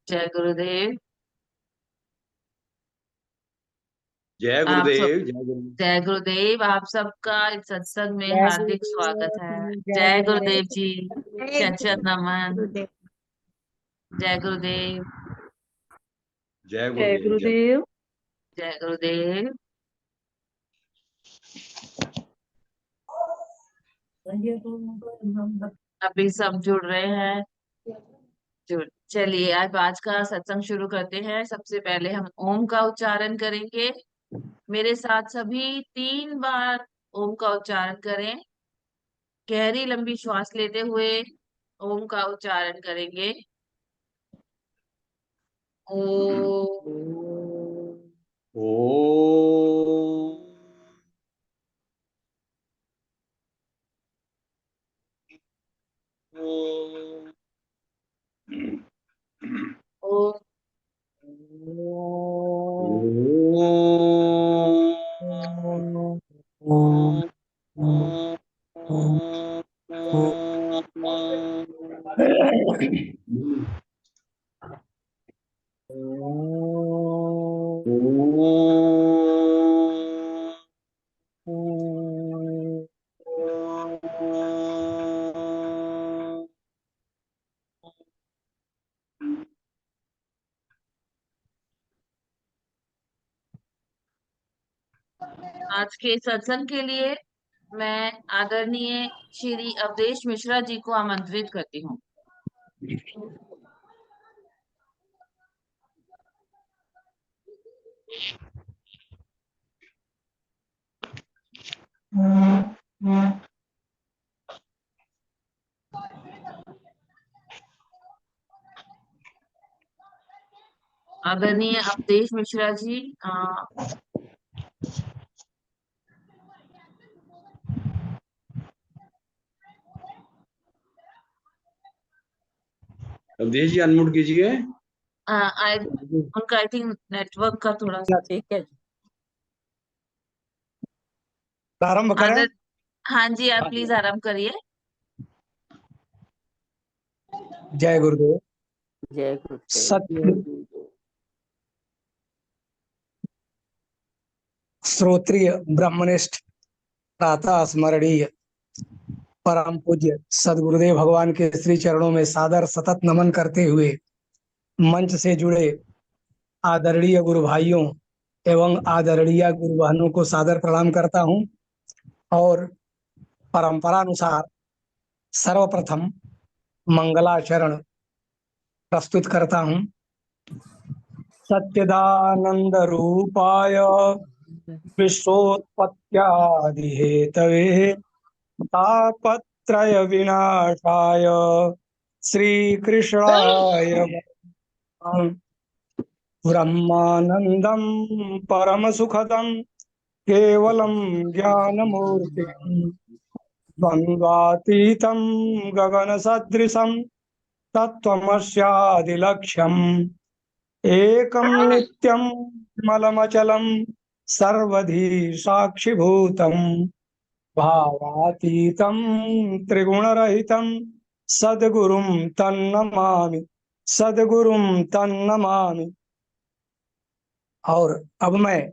जय गुरुदेव। जय आप सब गुरुदेव। जय गुरुदेव। जय गुरुदेव। आप सबका इस सत्संग में जय हार्दिक स्वागत है। गुरुदेव। जय जय गुरुदेव। गुरुदेव जी। जय चरण नमन। गुरुदेव। जय गुरुदेव। जय जय गुरुदेव। जय गुरुदेव। जय गुरुदेव। अभी सब जुड़ रहे हैं। चलिए आज का सत्संग शुरू करते हैं। सबसे पहले हम ओम का उच्चारण करेंगे। मेरे साथ सभी 3 बार ओम का उच्चारण करें। गहरी लंबी श्वास लेते हुए ओम का उच्चारण करेंगे। ओ। ओम। ओम। ओ। आज के सत्संग के लिए मैं आदरणीय श्री अवधेश मिश्रा जी को आमंत्रित करती हूँ। आदरणीय अवधेश मिश्रा जी। अवधेश जी अनम्यूट कीजिए। उनका आई थिंक नेटवर्क का थोड़ा सा। ठीक है। प्रारंभ करें। आदर हाँ जी, आप प्लीज आराम करिए। जय गुरुदेव। जय गुरुदेव। सत्य श्रोत्रिय ब्रह्मनिष्ठ प्रातः स्मरणीय परम पूज्य सदगुरुदेव भगवान के श्री चरणों में सादर सतत नमन करते हुए मंच से जुड़े आदरणीय गुरु भाइयों एवं आदरणीय गुरु बहनों को सादर प्रणाम करता हूं और परंपरानुसार सर्वप्रथम मंगलाचरण प्रस्तुत करता हूं। सच्चिदानंद रूपाय विश्वोत्पत्त्यादि हेतवे तापत्रय विनाशाय श्रीकृष्णाय वयम् ब्रह्मानंदं परम सुखदं केवलं ज्ञानमूर्तिम् द्वन्द्वातीतं गगनसदृशं तत्त्वमस्यादिलक्ष्यम् एकं नित्यं मलमचलं सर्वधी साक्षिभूतं भावातीतं त्रिगुणरहितं सद्गुरुं तन्नमामि। सद्गुरुं तन्नमामि। और अब मैं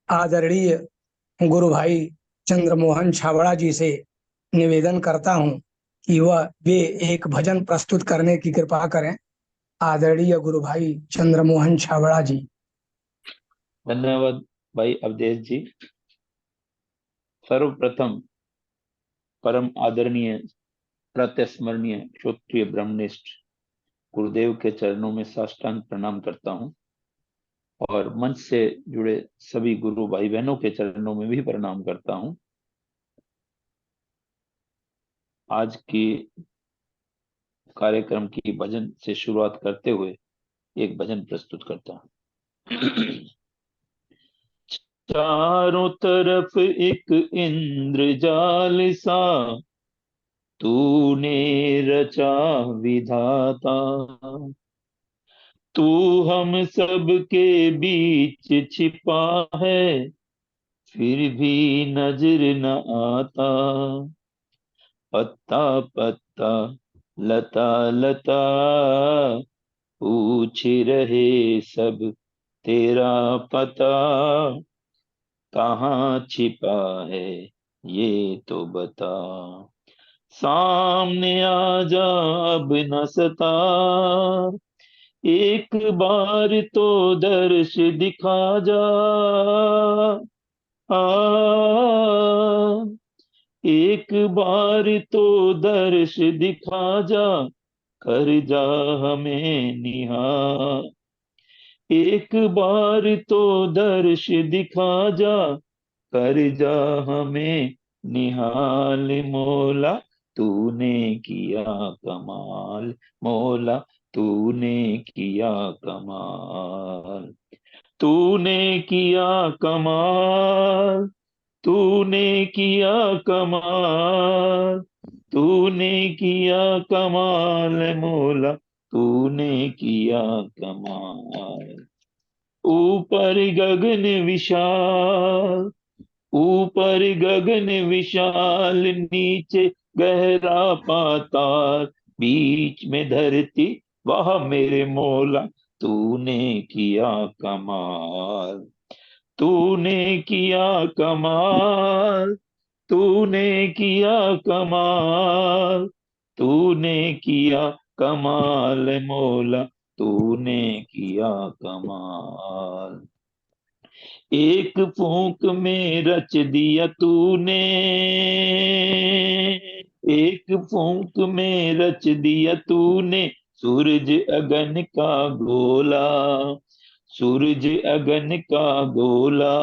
आदरणीय गुरु भाई चंद्रमोहन छाबड़ा जी से निवेदन करता हूं कि वे एक भजन प्रस्तुत करने की कृपा करें। आदरणीय गुरु भाई चंद्रमोहन छाबड़ा जी। धन्यवाद भाई अवधेश जी। सर्वप्रथम परम आदरणीय प्रातस्मरणीय क्षत्रिय ब्रह्मनिष्ठ गुरुदेव के चरणों में साष्टांग प्रणाम करता हूं और मंच से जुड़े सभी गुरु भाई बहनों के चरणों में भी प्रणाम करता हूं। आज की कार्यक्रम की भजन से शुरुआत करते हुए एक भजन प्रस्तुत करता हूं। चारों तरफ एक इंद्रजाल सा तूने रचा विधाता, तू हम सब के बीच छिपा है फिर भी नजर न आता। पत्ता पत्ता लता लता पूछ रहे सब तेरा पता, कहाँ छिपा है ये तो बता। सामने आ जा अब न सता, एक बार तो दर्श दिखा जा। आ, एक बार तो दर्श दिखा जा, कर जा हमें निहार। एक बार तो दर्श दिखा जा, कर जा हमें निहाल। मौला तूने किया कमाल, मौला तूने किया कमाल। तूने किया कमाल, तूने किया कमाल, तूने किया कमाल मौला, तूने किया कमाल। ऊपर गगन विशाल, ऊपर गगन विशाल, नीचे गहरा पाताल, बीच में धरती वह मेरे मौला, तूने किया कमाल। तूने किया कमाल, तूने किया कमाल, तूने किया कमाल मौला, तूने किया कमाल। एक फूंक में रच दिया तूने, एक फूंक में रच दिया तूने, सूरज अगन का गोला, सूरज अगन का गोला।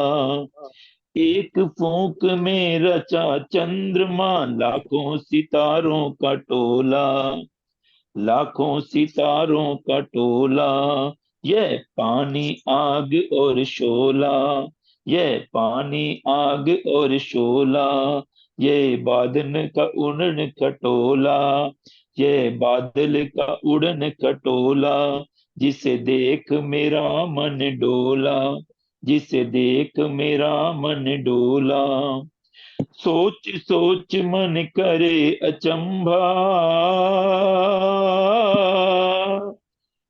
एक फूंक में रचा चंद्रमा, लाखों सितारों का टोला, लाखों सितारों का टोला। यह पानी आग और शोला, यह पानी आग और शोला। ये बादल का उड़न खटोला, ये बादल का उड़न खटोला। जिसे देख मेरा मन डोला, जिसे देख मेरा मन डोला। सोच सोच मन करे अचंभा,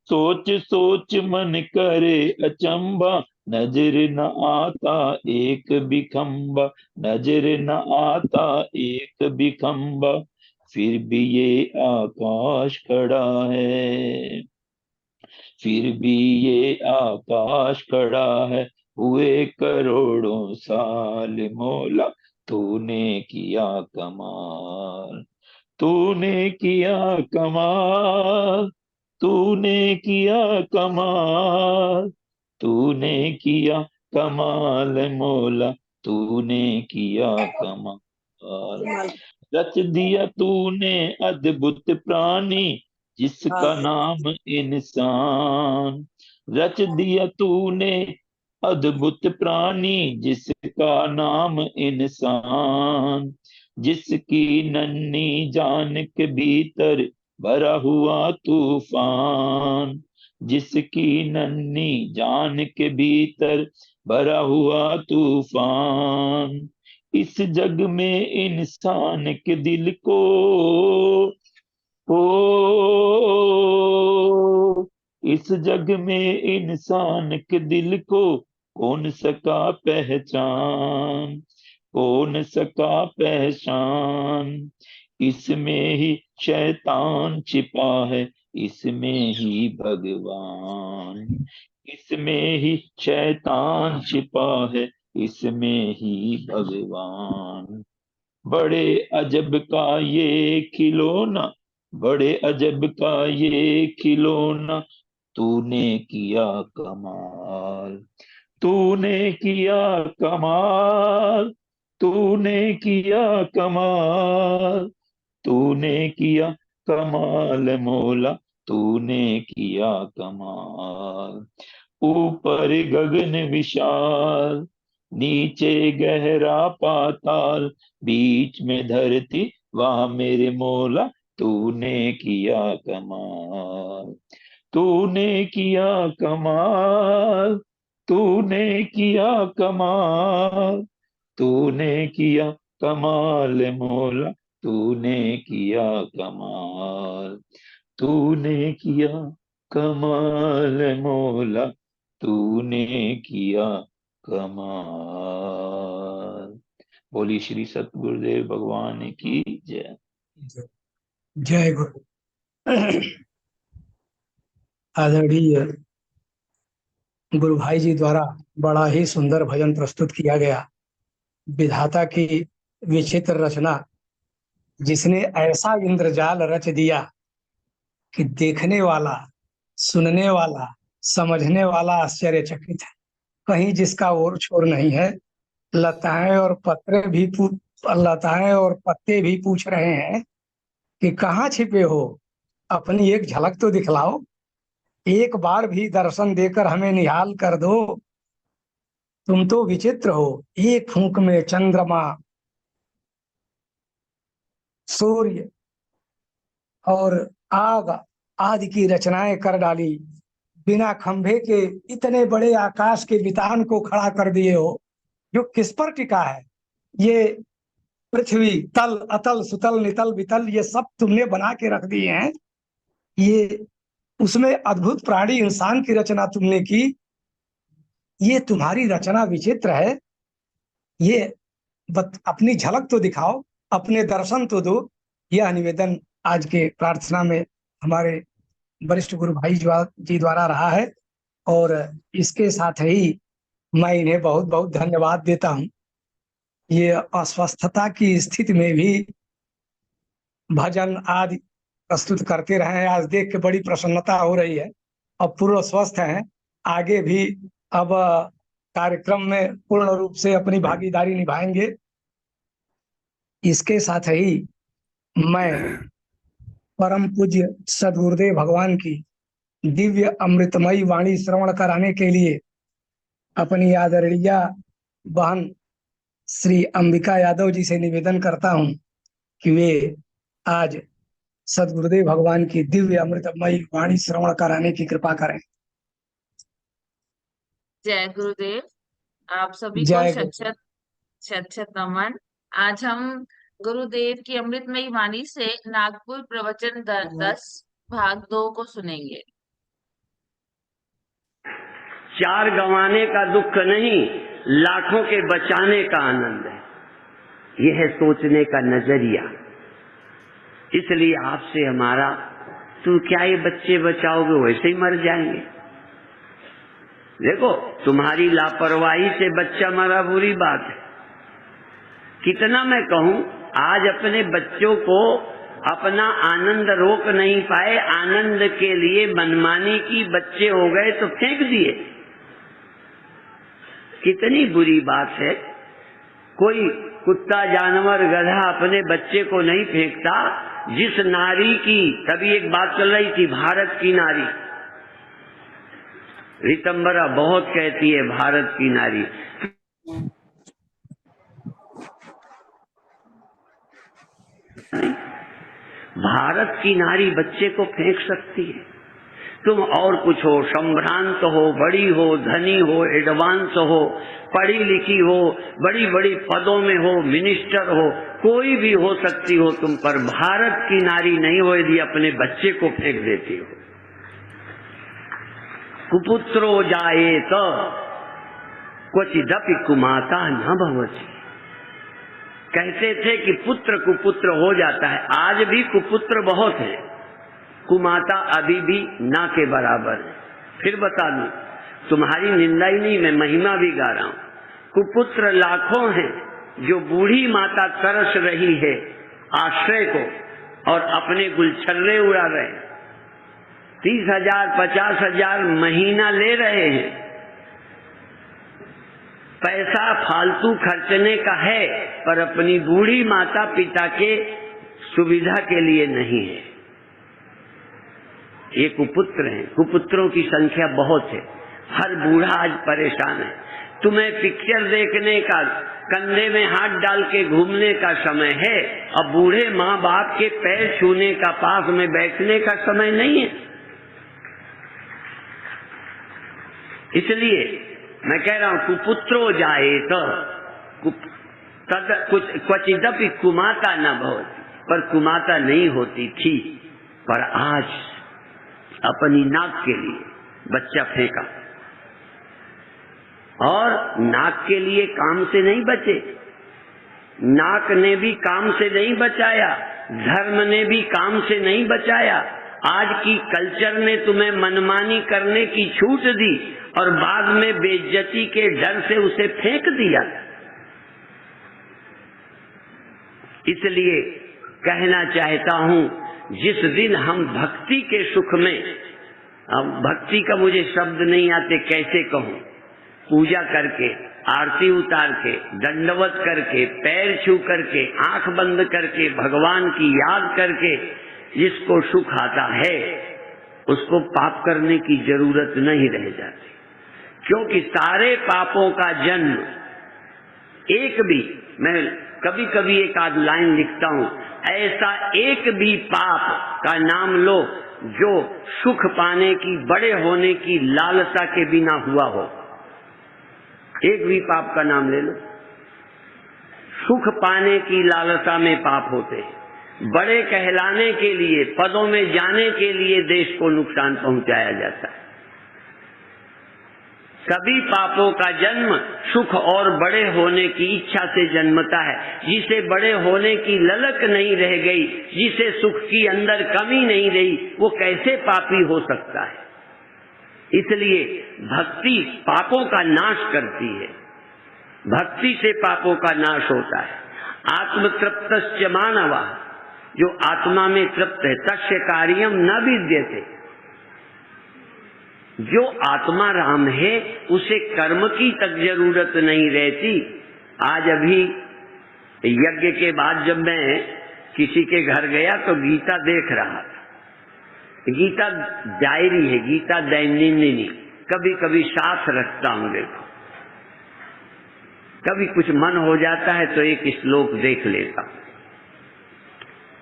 सोच सोच मन करे अचंभा। नजर न आता एक भी खंबा, नजर न आता एक भी खंबा। फिर भी ये आकाश खड़ा है, फिर भी ये आकाश खड़ा है। हुए करोड़ों साल मौला, तूने किया कमाल। तूने किया कमाल, तूने किया कमाल, तूने किया कमाल मौला, तूने किया कमाल। रच दिया तूने अद्भुत प्राणी, जिसका नाम इंसान। रच दिया तूने अद्भुत प्राणी, जिसका नाम इंसान। जिसकी नन्ही जान के भीतर भरा हुआ तूफान, जिसकी नन्ही जान के भीतर भरा हुआ तूफान। इस जग में इंसान के दिल को, ओ इस जग में इंसान के दिल को कौन सका पहचान, कौन सका पहचान। इसमें ही शैतान छिपा है, इसमें ही भगवान। इसमें ही शैतान छिपा है, इसमें ही भगवान। बड़े अजब का ये खिलौना, बड़े अजब का ये खिलौना। तूने किया कमाल, तूने किया कमाल, तूने किया कमाल, तूने किया कमाल मौला, तूने किया कमाल। ऊपर गगन विशाल, नीचे गहरा पाताल, बीच में धरती वहां मेरे मौला, तूने किया कमाल। तूने किया कमाल, तूने किया कमाल, तूने किया कमाल मौला, तूने किया कमाल, तूने किया कमाल मौला, तूने किया कमाल। बोली श्री सतगुरुदेव भगवान की जय। जय गुरु। आदरणीय गुरु भाई जी द्वारा बड़ा ही सुंदर भजन प्रस्तुत किया गया। विधाता की विचित्र रचना, जिसने ऐसा इंद्रजाल रच दिया कि देखने वाला, सुनने वाला, समझने वाला आश्चर्यचकित है। कहीं जिसका ओर छोर नहीं है। लताएं और लताएं और पत्ते भी पूछ रहे हैं कि कहाँ छिपे हो, अपनी एक झलक तो दिखलाओ, एक बार भी दर्शन देकर हमें निहाल कर दो। तुम तो विचित्र हो, एक फूंक में चंद्रमा, सूर्य और आग आदि की रचनाएं कर डाली। बिना खंभे के इतने बड़े आकाश के वितान को खड़ा कर दिए हो, जो किस पर टिका है। ये पृथ्वी, तल, अतल, सुतल, नितल, वितल, ये सब तुमने बना के रख दिए हैं। ये उसमें अद्भुत प्राणी इंसान की रचना तुमने की। ये तुम्हारी रचना विचित्र है। ये अपनी झलक तो दिखाओ, अपने दर्शन तो दो। यह निवेदन आज के प्रार्थना में हमारे वरिष्ठ गुरु भाई जी द्वारा रहा है, और इसके साथ ही मैं इन्हें बहुत बहुत धन्यवाद देता हूँ। ये अस्वस्थता की स्थिति में भी भजन आदि प्रस्तुत करते रहे। आज देख के बड़ी प्रसन्नता हो रही है। अब पूर्ण स्वस्थ हैं, आगे भी अब कार्यक्रम में पूर्ण रूप से अपनी भागीदारी निभाएंगे। इसके साथ ही मैं परम पूज्य सद्गुरुदेव भगवान की दिव्य अमृतमयी वाणी श्रवण कराने के लिए अपनी आदरणीय बहन श्री अंबिका यादव जी से निवेदन करता हूं कि वे आज सद्गुरुदेव भगवान की दिव्य अमृतमयी वाणी श्रवण कराने की कृपा करें। जय गुरुदेव। आप सभी को जय शत शत नमन। आज हम गुरुदेव की अमृतमयी वाणी से नागपुर प्रवचन 10 भाग 2 को सुनेंगे। 4 गंवाने का दुख नहीं, लाखों के बचाने का आनंद है। यह है सोचने का नजरिया। इसलिए आपसे हमारा, तुम क्या ये बच्चे बचाओगे, वैसे ही मर जाएंगे। देखो, तुम्हारी लापरवाही से बच्चा मरा बुरी बात है। कितना मैं कहूं, आज अपने बच्चों को अपना आनंद रोक नहीं पाए, आनंद के लिए मनमानी की, बच्चे हो गए तो फेंक दिए। कितनी बुरी बात है। कोई कुत्ता, जानवर, गधा अपने बच्चे को नहीं फेंकता। जिस नारी की, तभी एक बात चल रही थी, भारत की नारी, रितंबरा बहुत कहती है भारत की नारी। भारत की नारी बच्चे को फेंक सकती है। तुम और कुछ हो, संभ्रांत हो, बड़ी हो, धनी हो, एडवांस हो, पढ़ी लिखी हो, बड़ी बड़ी पदों में हो, मिनिस्टर हो, कोई भी हो सकती हो तुम, पर भारत की नारी नहीं हो यदि अपने बच्चे को फेंक देती हो। कुपुत्रो जाए तो क्वचिदपि कुमाता न भवति। कहते थे कि पुत्र कुपुत्र हो जाता है। आज भी कुपुत्र बहुत है, कुमाता अभी भी ना के बराबर है। फिर बता दूं, तुम्हारी निंदा ही नहीं, मैं महिमा भी गा रहा हूं। कुपुत्र लाखों हैं, जो बूढ़ी माता तरस रही है आश्रय को और अपने गुलछर्रे उड़ा रहे। 30,000 50,000 महीना ले रहे हैं। पैसा फालतू खर्चने का है, पर अपनी बूढ़ी माता पिता के सुविधा के लिए नहीं है। ये कुपुत्र हैं। कुपुत्रों की संख्या बहुत है। हर बूढ़ा आज परेशान है। तुम्हें पिक्चर देखने का, कंधे में हाथ डाल के घूमने का समय है, अब बूढ़े माँ बाप के पैर छूने का, पास में बैठने का समय नहीं है। इसलिए मैं कह रहा हूं, कुपुत्रो जाए तो क्वचिदपि कुमाता न भवति। पर कुमाता नहीं होती थी। पर आज अपनी नाक के लिए बच्चा फेंका, और नाक के लिए काम से नहीं बचे, नाक ने भी काम से नहीं बचाया, धर्म ने भी काम से नहीं बचाया। आज की कल्चर ने तुम्हें मनमानी करने की छूट दी और बाद में बेइज्जती के डर से उसे फेंक दिया। इसलिए कहना चाहता हूं, जिस दिन हम भक्ति के सुख में, अब भक्ति का मुझे शब्द नहीं आते कैसे कहूं, पूजा करके, आरती उतार के, दंडवत करके, पैर छू करके, आंख बंद करके, भगवान की याद करके जिसको सुख आता है उसको पाप करने की जरूरत नहीं रह जाती, क्योंकि सारे पापों का जन्म एक भी, मैं कभी कभी एक आध लाइन लिखता हूं, ऐसा एक भी पाप का नाम लो जो सुख पाने की, बड़े होने की लालसा के बिना हुआ हो। एक भी पाप का नाम ले लो। सुख पाने की लालसा में पाप होते हैं, बड़े कहलाने के लिए, पदों में जाने के लिए देश को नुकसान पहुंचाया जाता है। सभी पापों का जन्म सुख और बड़े होने की इच्छा से जन्मता है। जिसे बड़े होने की ललक नहीं रह गई, जिसे सुख की अंदर कमी नहीं रही, वो कैसे पापी हो सकता है। इसलिए भक्ति पापों का नाश करती है, भक्ति से पापों का नाश होता है। आत्मतृप्तस्य मानवा, जो आत्मा में तृप्त है, तस्य कार्यम न विद्यते, जो आत्मा राम है उसे कर्म की तक जरूरत नहीं रहती। आज अभी यज्ञ के बाद जब मैं किसी के घर गया तो गीता देख रहा था। गीता डायरी है, गीता दैनिक, कभी कभी साथ रखता हूं। देखो, कभी कुछ मन हो जाता है तो एक श्लोक देख लेता हूं।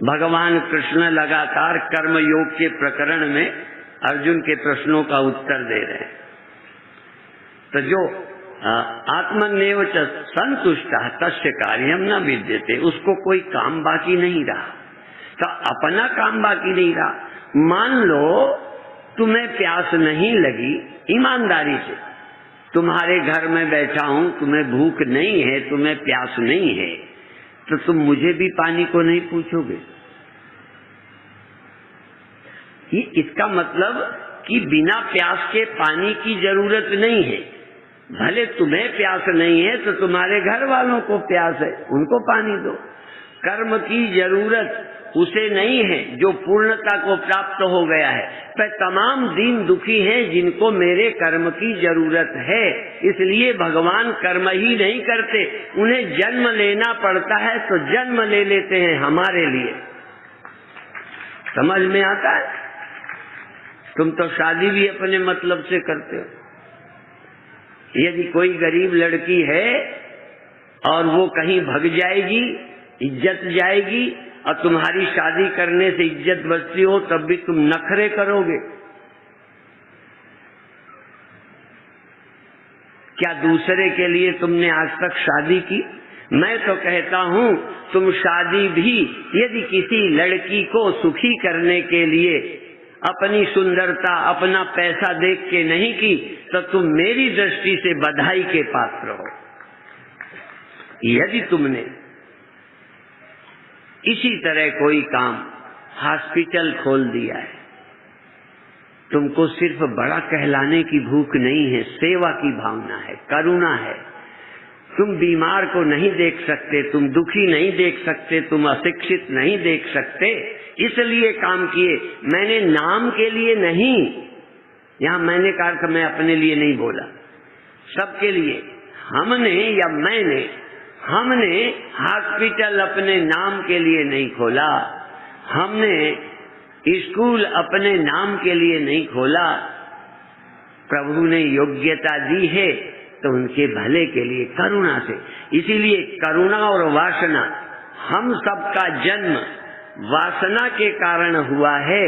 भगवान कृष्ण लगातार कर्म योग के प्रकरण में अर्जुन के प्रश्नों का उत्तर दे रहे हैं। तो जो आत्मन्येव च संतुष्टः तस्य कार्यम न विद्यते, उसको कोई काम बाकी नहीं रहा। तो अपना काम बाकी नहीं रहा। मान लो तुम्हें प्यास नहीं लगी, ईमानदारी से, तुम्हारे घर में बैठा हूं, तुम्हें भूख नहीं है, तुम्हें प्यास नहीं है, तो तुम मुझे भी पानी को नहीं पूछोगे। ये इसका मतलब कि बिना प्यास के पानी की जरूरत नहीं है। भले तुम्हें प्यास नहीं है तो तुम्हारे घर वालों को प्यास है, उनको पानी दो। कर्म की जरूरत उसे नहीं है जो पूर्णता को प्राप्त हो गया है। पर तमाम दीन दुखी हैं जिनको मेरे कर्म की जरूरत है। इसलिए भगवान कर्म ही नहीं करते, उन्हें जन्म लेना पड़ता है तो जन्म ले लेते हैं हमारे लिए। समझ में आता है? तुम तो शादी भी अपने मतलब से करते हो। यदि कोई गरीब लड़की है और वो कहीं भग जाएगी, इज्जत जाएगी, और तुम्हारी शादी करने से इज्जत बचती हो, तब भी तुम नखरे करोगे। क्या दूसरे के लिए तुमने आज तक शादी की? मैं तो कहता हूं तुम शादी भी यदि किसी लड़की को सुखी करने के लिए अपनी सुंदरता, अपना पैसा देख के नहीं की, तो तुम मेरी दृष्टि से बधाई के पात्र हो। यदि तुमने इसी तरह कोई काम, हॉस्पिटल खोल दिया है, तुमको सिर्फ बड़ा कहलाने की भूख नहीं है, सेवा की भावना है, करुणा है। तुम बीमार को नहीं देख सकते, तुम दुखी नहीं देख सकते, तुम अशिक्षित नहीं देख सकते, इसलिए काम किए। मैंने नाम के लिए नहीं, यहां मैंने का अर्थ मैं अपने लिए नहीं बोला, सबके लिए। हमने या हमने हॉस्पिटल अपने नाम के लिए नहीं खोला, हमने स्कूल अपने नाम के लिए नहीं खोला। प्रभु ने योग्यता दी है तो उनके भले के लिए, करुणा से। इसीलिए करुणा और वासना, हम सबका जन्म वासना के कारण हुआ है,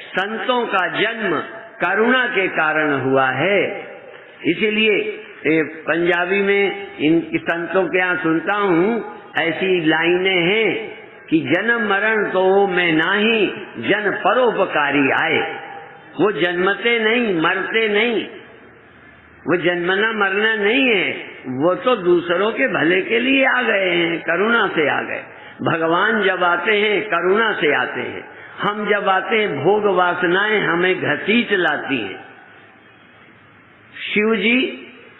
संतों का जन्म करुणा के कारण हुआ है। इसीलिए पंजाबी में इन संतों के यहाँ सुनता हूँ, ऐसी लाइनें हैं कि जन्म मरण तो मैं नाही, जन परोपकारी आए। वो जन्मते नहीं, मरते नहीं, वो जन्मना मरना नहीं है, वो तो दूसरों के भले के लिए आ गए हैं, करुणा से आ गए। भगवान जब आते हैं करुणा से आते हैं, हम जब आते हैं भोग वासनाएं हमें घसीट लाती हैं। शिव जी,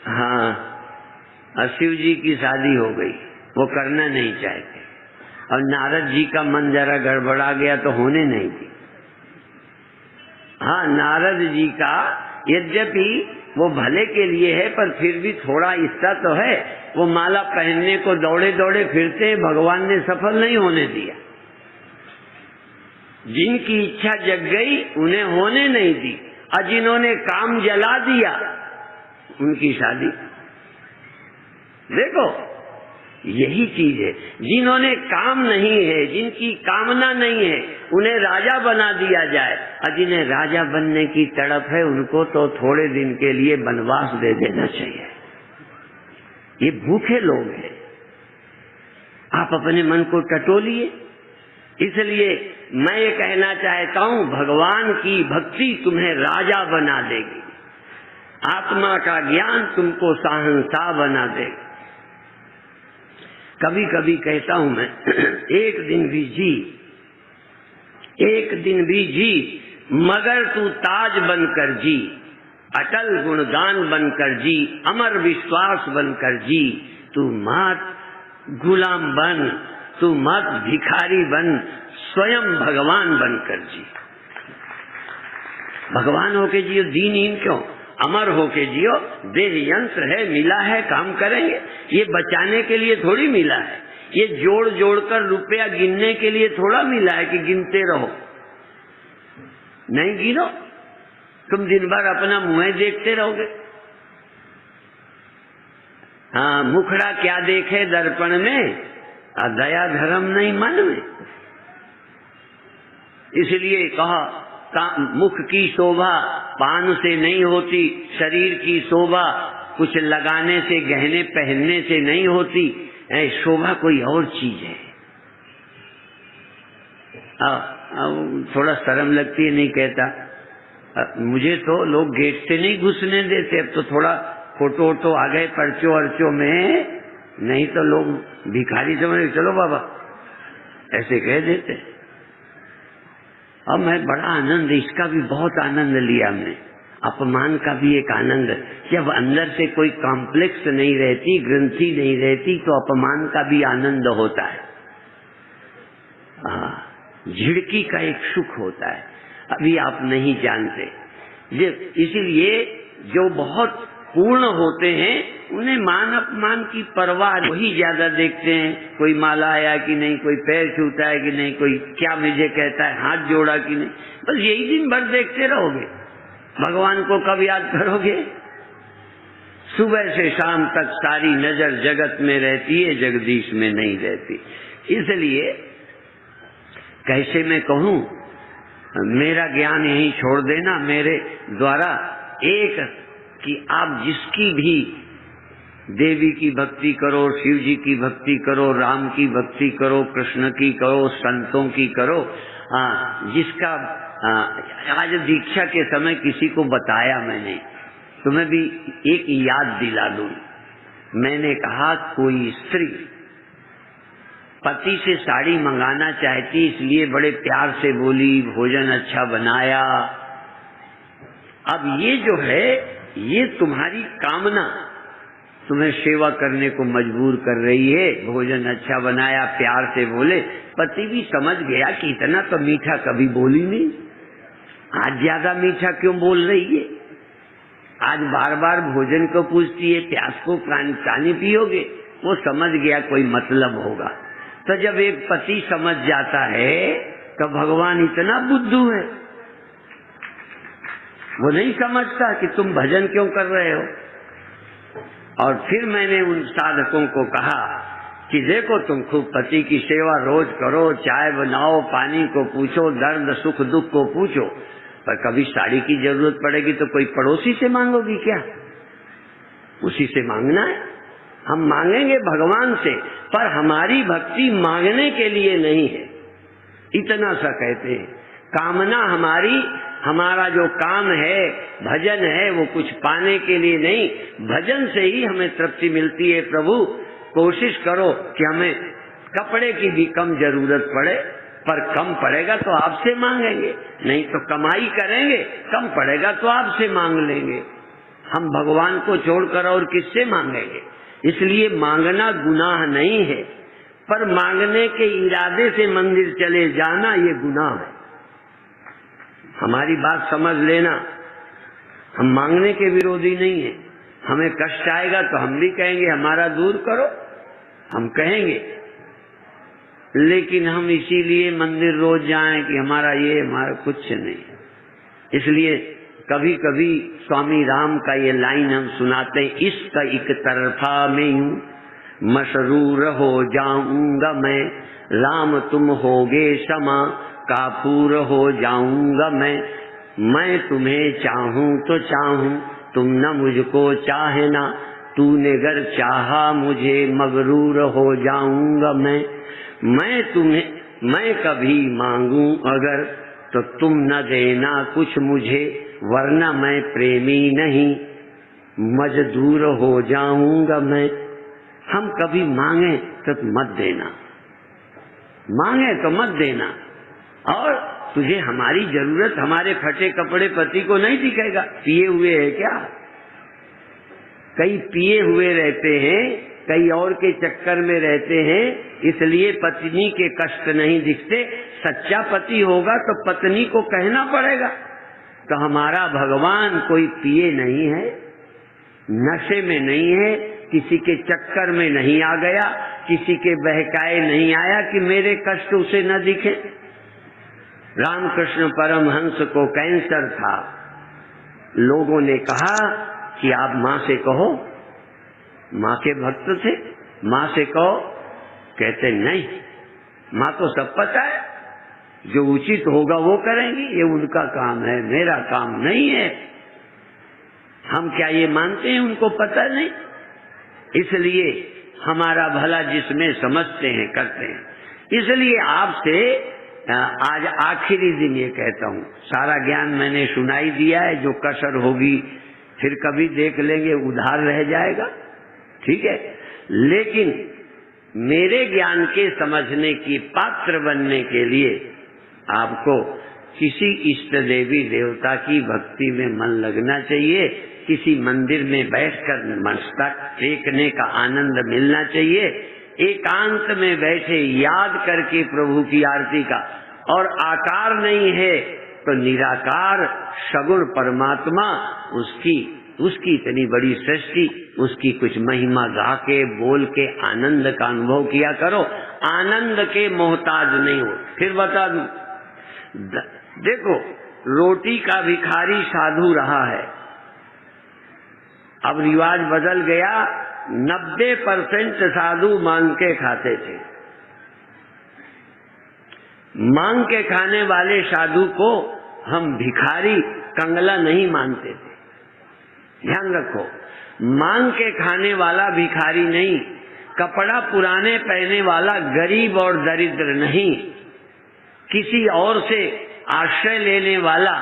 हाँ, शिव जी की शादी हो गई, वो करना नहीं चाहते, और नारद जी का मन जरा गड़बड़ा गया तो होने नहीं दी। हाँ, नारद जी का यद्यपि वो भले के लिए है, पर फिर भी थोड़ा हिस्सा तो है। वो माला पहनने को दौड़े दौड़े फिरते, भगवान ने सफल नहीं होने दिया। जिनकी इच्छा जग गई उन्हें होने नहीं दी, और जिन्होंने काम जला दिया उनकी शादी। देखो, यही चीज है। जिन्होंने काम नहीं है, जिनकी कामना नहीं है, उन्हें राजा बना दिया जाए, और जिन्हें राजा बनने की तड़प है उनको तो थोड़े दिन के लिए वनवास दे देना चाहिए। ये भूखे लोग हैं। आप अपने मन को टटोलिए। इसलिए मैं ये कहना चाहता हूँ, भगवान की भक्ति तुम्हें राजा बना देगी, आत्मा का ज्ञान तुमको शहंशाह बना देगा। कभी कभी कहता हूं मैं, एक दिन भी जी मगर तू ताज बनकर जी, अटल गुणगान बनकर जी, अमर विश्वास बनकर जी। तू मत गुलाम बन, तू मत भिखारी बन, स्वयं भगवान बनकर जी। भगवान होके जियो, दीनहीन क्यों? अमर होके जियो। देह यंत्र है, मिला है, काम करेंगे। ये बचाने के लिए थोड़ी मिला है, ये जोड़ जोड़ कर रुपया गिनने के लिए थोड़ा मिला है कि गिनते रहो। नहीं गिनो, तुम दिन भर अपना मुंह देखते रहोगे। हाँ, मुखड़ा क्या देखे दर्पण में, दया धर्म नहीं मन में। इसलिए कहा, मुख की शोभा पान से नहीं होती, शरीर की शोभा कुछ लगाने से, गहने पहनने से नहीं होती। शोभा कोई और चीज है। थोड़ा शर्म लगती है, नहीं कहता। मुझे तो लोग गेट से नहीं घुसने देते, अब तो थोड़ा फोटो वोटो आ गए पर्चो अर्चो में, नहीं तो लोग भिखारी समझ, चलो बाबा, ऐसे कह देते। अब मैं बड़ा आनंद, इसका भी बहुत आनंद लिया मैं, अपमान का भी एक आनंद। जब अंदर से कोई कॉम्प्लेक्स नहीं रहती, ग्रंथि नहीं रहती, तो अपमान का भी आनंद होता है। झिड़की का एक सुख होता है, अभी आप नहीं जानते। इसीलिए जो बहुत पूर्ण होते हैं उन्हें मान अपमान की परवाह, वही ज्यादा देखते हैं। कोई माला आया कि नहीं, कोई पैर छूता है कि नहीं, कोई क्या मुझे कहता है, हाथ जोड़ा कि नहीं, बस यही दिन भर देखते रहोगे। भगवान को कब याद करोगे? सुबह से शाम तक सारी नजर जगत में रहती है, जगदीश में नहीं रहती। इसलिए कैसे मैं कहूँ, मेरा ज्ञान यहीं छोड़ देना। मेरे द्वारा एक कि आप जिसकी भी देवी की भक्ति करो, शिव जी की भक्ति करो, राम की भक्ति करो, कृष्ण की करो, संतों की करो। जिसका आज दीक्षा के समय किसी को बताया मैंने, तुम्हें भी एक याद दिला दूं। मैंने कहा, कोई स्त्री पति से साड़ी मंगाना चाहती, इसलिए बड़े प्यार से बोली, भोजन अच्छा बनाया। अब ये जो है, ये तुम्हारी कामना तुम्हें सेवा करने को मजबूर कर रही है। भोजन अच्छा बनाया, प्यार से बोले, पति भी समझ गया कि इतना तो मीठा कभी बोली नहीं, आज ज्यादा मीठा क्यों बोल रही है, आज बार बार भोजन को पूछती है, प्यास को पानी पियोगे। वो समझ गया कोई मतलब होगा। तो जब एक पति समझ जाता है तो भगवान इतना बुद्धू है, वो नहीं समझता कि तुम भजन क्यों कर रहे हो। और फिर मैंने उन साधकों को कहा कि देखो, तुम खूब पति की सेवा रोज करो, चाय बनाओ, पानी को पूछो, दर्द सुख दुख को पूछो, पर कभी साड़ी की जरूरत पड़ेगी तो कोई पड़ोसी से मांगोगी क्या? उसी से मांगना है। हम मांगेंगे भगवान से, पर हमारी भक्ति मांगने के लिए नहीं है, इतना सा कहते हैं। कामना हमारी, हमारा जो काम है, भजन है, वो कुछ पाने के लिए नहीं, भजन से ही हमें तृप्ति मिलती है। प्रभु कोशिश करो कि हमें कपड़े की भी कम जरूरत पड़े, पर कम पड़ेगा तो आपसे मांगेंगे, नहीं तो कमाई करेंगे, कम पड़ेगा तो आपसे मांग लेंगे। हम भगवान को छोड़कर और किससे मांगेंगे? इसलिए मांगना गुनाह नहीं है, पर मांगने के इरादे से मंदिर चले जाना ये गुनाह है। हमारी बात समझ लेना, हम मांगने के विरोधी नहीं है। हमें कष्ट आएगा तो हम भी कहेंगे हमारा दूर करो, हम कहेंगे, लेकिन हम इसीलिए मंदिर रोज जाएं कि हमारा ये, हमारा कुछ नहीं। इसलिए कभी कभी स्वामी राम का ये लाइन हम सुनाते हैं, इसका एक तरफा में यूं मशरूर हो जाऊंगा मैं, राम तुम होगे क्षमा काफूर हो जाऊंगा मैं तुम्हें चाहूं तो चाहूं, तुम न मुझको चाहे ना, तूने गर चाहा मुझे मगरूर हो जाऊंगा मैं कभी मांगूं अगर तो तुम न देना कुछ मुझे, वरना मैं प्रेमी नहीं मजदूर हो जाऊंगा मैं। हम कभी मांगे तो मत देना, मांगे तो मत देना। और तुझे हमारी जरूरत हमारे फटे कपड़े पति को नहीं दिखेगा? पिए हुए है क्या? कई पिए हुए रहते हैं, कई और के चक्कर में रहते हैं, इसलिए पत्नी के कष्ट नहीं दिखते। सच्चा पति होगा तो पत्नी को कहना पड़ेगा। तो हमारा भगवान कोई पिए नहीं है, नशे में नहीं है, किसी के चक्कर में नहीं आ गया, किसी के बहकाए नहीं आया कि मेरे कष्ट उसे न दिखे। रामकृष्ण परमहंस को कैंसर था, लोगों ने कहा कि आप माँ से कहो, माँ के भक्त थे, माँ से कहो। कहते नहीं, माँ को सब पता है, जो उचित होगा वो करेंगी, ये उनका काम है, मेरा काम नहीं है। हम क्या ये मानते हैं उनको पता नहीं? इसलिए हमारा भला जिसमें समझते हैं करते हैं। इसलिए आपसे आज आखिरी दिन ये कहता हूँ, सारा ज्ञान मैंने सुनाई दिया है, जो कसर होगी फिर कभी देख लेंगे, उधार रह जाएगा, ठीक है। लेकिन मेरे ज्ञान के समझने की पात्र बनने के लिए आपको किसी इष्ट देवी देवता की भक्ति में मन लगना चाहिए, किसी मंदिर में बैठकर मस्तक टेकने का आनंद मिलना चाहिए, एकांत में बैठे याद करके प्रभु की आरती का। और आकार नहीं है तो निराकार सगुण परमात्मा, उसकी इतनी बड़ी सृष्टि, उसकी कुछ महिमा गा के बोल के आनंद का अनुभव किया करो। आनंद के मोहताज नहीं हो। फिर बता दूं, देखो रोटी का भिखारी साधु रहा है, अब रिवाज बदल गया, 90% साधु मांग के खाते थे। मांग के खाने वाले साधु को हम भिखारी कंगला नहीं मानते थे। ध्यान रखो, मांग के खाने वाला भिखारी नहीं, कपड़ा पुराने पहने वाला गरीब और दरिद्र नहीं, किसी और से आश्रय लेने वाला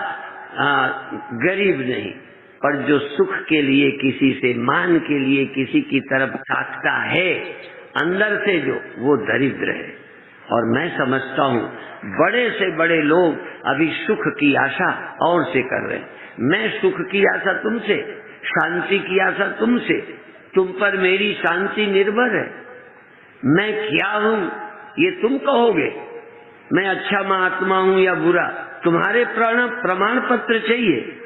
गरीब नहीं, पर जो सुख के लिए किसी से, मान के लिए किसी की तरफ ताकता है अंदर से, जो वो दरिद्र है। और मैं समझता हूँ बड़े से बड़े लोग अभी सुख की आशा और से कर रहे हैं। मैं सुख की आशा तुमसे, शांति की आशा तुमसे, तुम पर मेरी शांति निर्भर है। मैं क्या हूँ ये तुम कहोगे, मैं अच्छा महात्मा हूँ या बुरा, तुम्हारे प्रमाण पत्र चाहिए।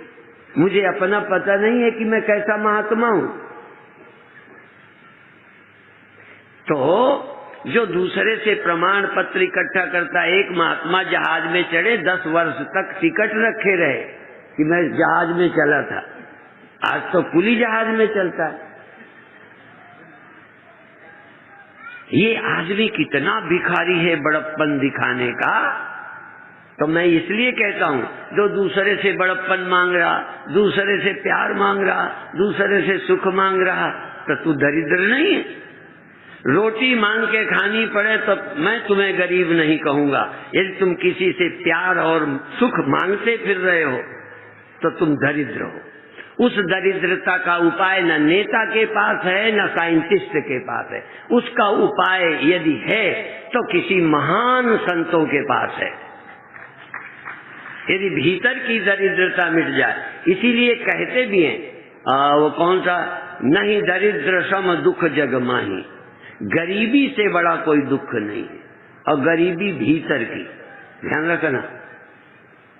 मुझे अपना पता नहीं है कि मैं कैसा महात्मा हूँ। तो जो दूसरे से प्रमाण पत्र इकट्ठा करता है, एक महात्मा जहाज में चढ़े 10 वर्ष तक टिकट रखे रहे कि मैं जहाज में चला था, आज तो कुली जहाज में चलता है। ये आदमी कितना भिखारी है बड़प्पन दिखाने का। तो मैं इसलिए कहता हूँ, जो दूसरे से बड़प्पन मांग रहा, दूसरे से प्यार मांग रहा, दूसरे से सुख मांग रहा, तो तू दरिद्र नहीं है। रोटी मांग के खानी पड़े तो मैं तुम्हें गरीब नहीं कहूंगा। यदि तुम किसी से प्यार और सुख मांगते फिर रहे हो तो तुम दरिद्र हो। उस दरिद्रता का उपाय न नेता के पास है न साइंटिस्ट के पास है। उसका उपाय यदि है तो किसी महान संतों के पास है, यदि भीतर की दरिद्रता मिट जाए। इसीलिए कहते भी हैं वो कौन सा, नहीं दरिद्र सम दुख जग माही, गरीबी से बड़ा कोई दुख नहीं है। और गरीबी भीतर की, ध्यान रखना।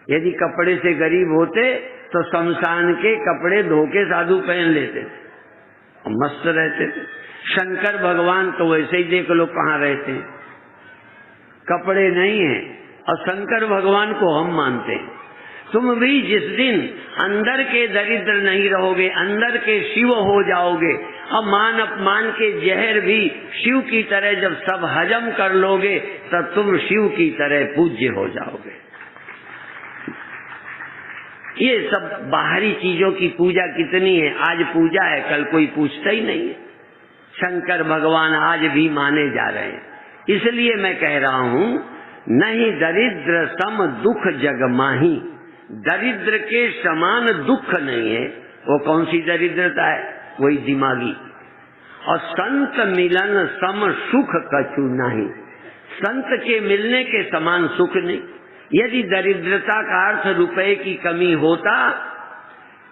यदि कपड़े से गरीब होते तो शमशान के कपड़े धो के साधु पहन लेते थे और मस्त रहते थे। शंकर भगवान तो वैसे ही देख लो कहाँ रहते हैं, कपड़े नहीं है और शंकर भगवान को हम मानते हैं। तुम भी जिस दिन अंदर के दरिद्र नहीं रहोगे, अंदर के शिव हो जाओगे और मान अपमान के जहर भी शिव की तरह जब सब हजम कर लोगे तब तुम शिव की तरह पूज्य हो जाओगे। ये सब बाहरी चीजों की पूजा कितनी है, आज पूजा है कल कोई पूछता ही नहीं है। शंकर भगवान आज भी माने जा रहे हैं। इसलिए मैं कह रहा हूं, नहीं दरिद्र सम दुख जग माही, दरिद्र के समान दुख नहीं है। वो कौन सी दरिद्रता है, वही दिमागी। और संत मिलन सम सुख कछु नहीं, संत के मिलने के समान सुख नहीं। यदि दरिद्रता का अर्थ रुपए की कमी होता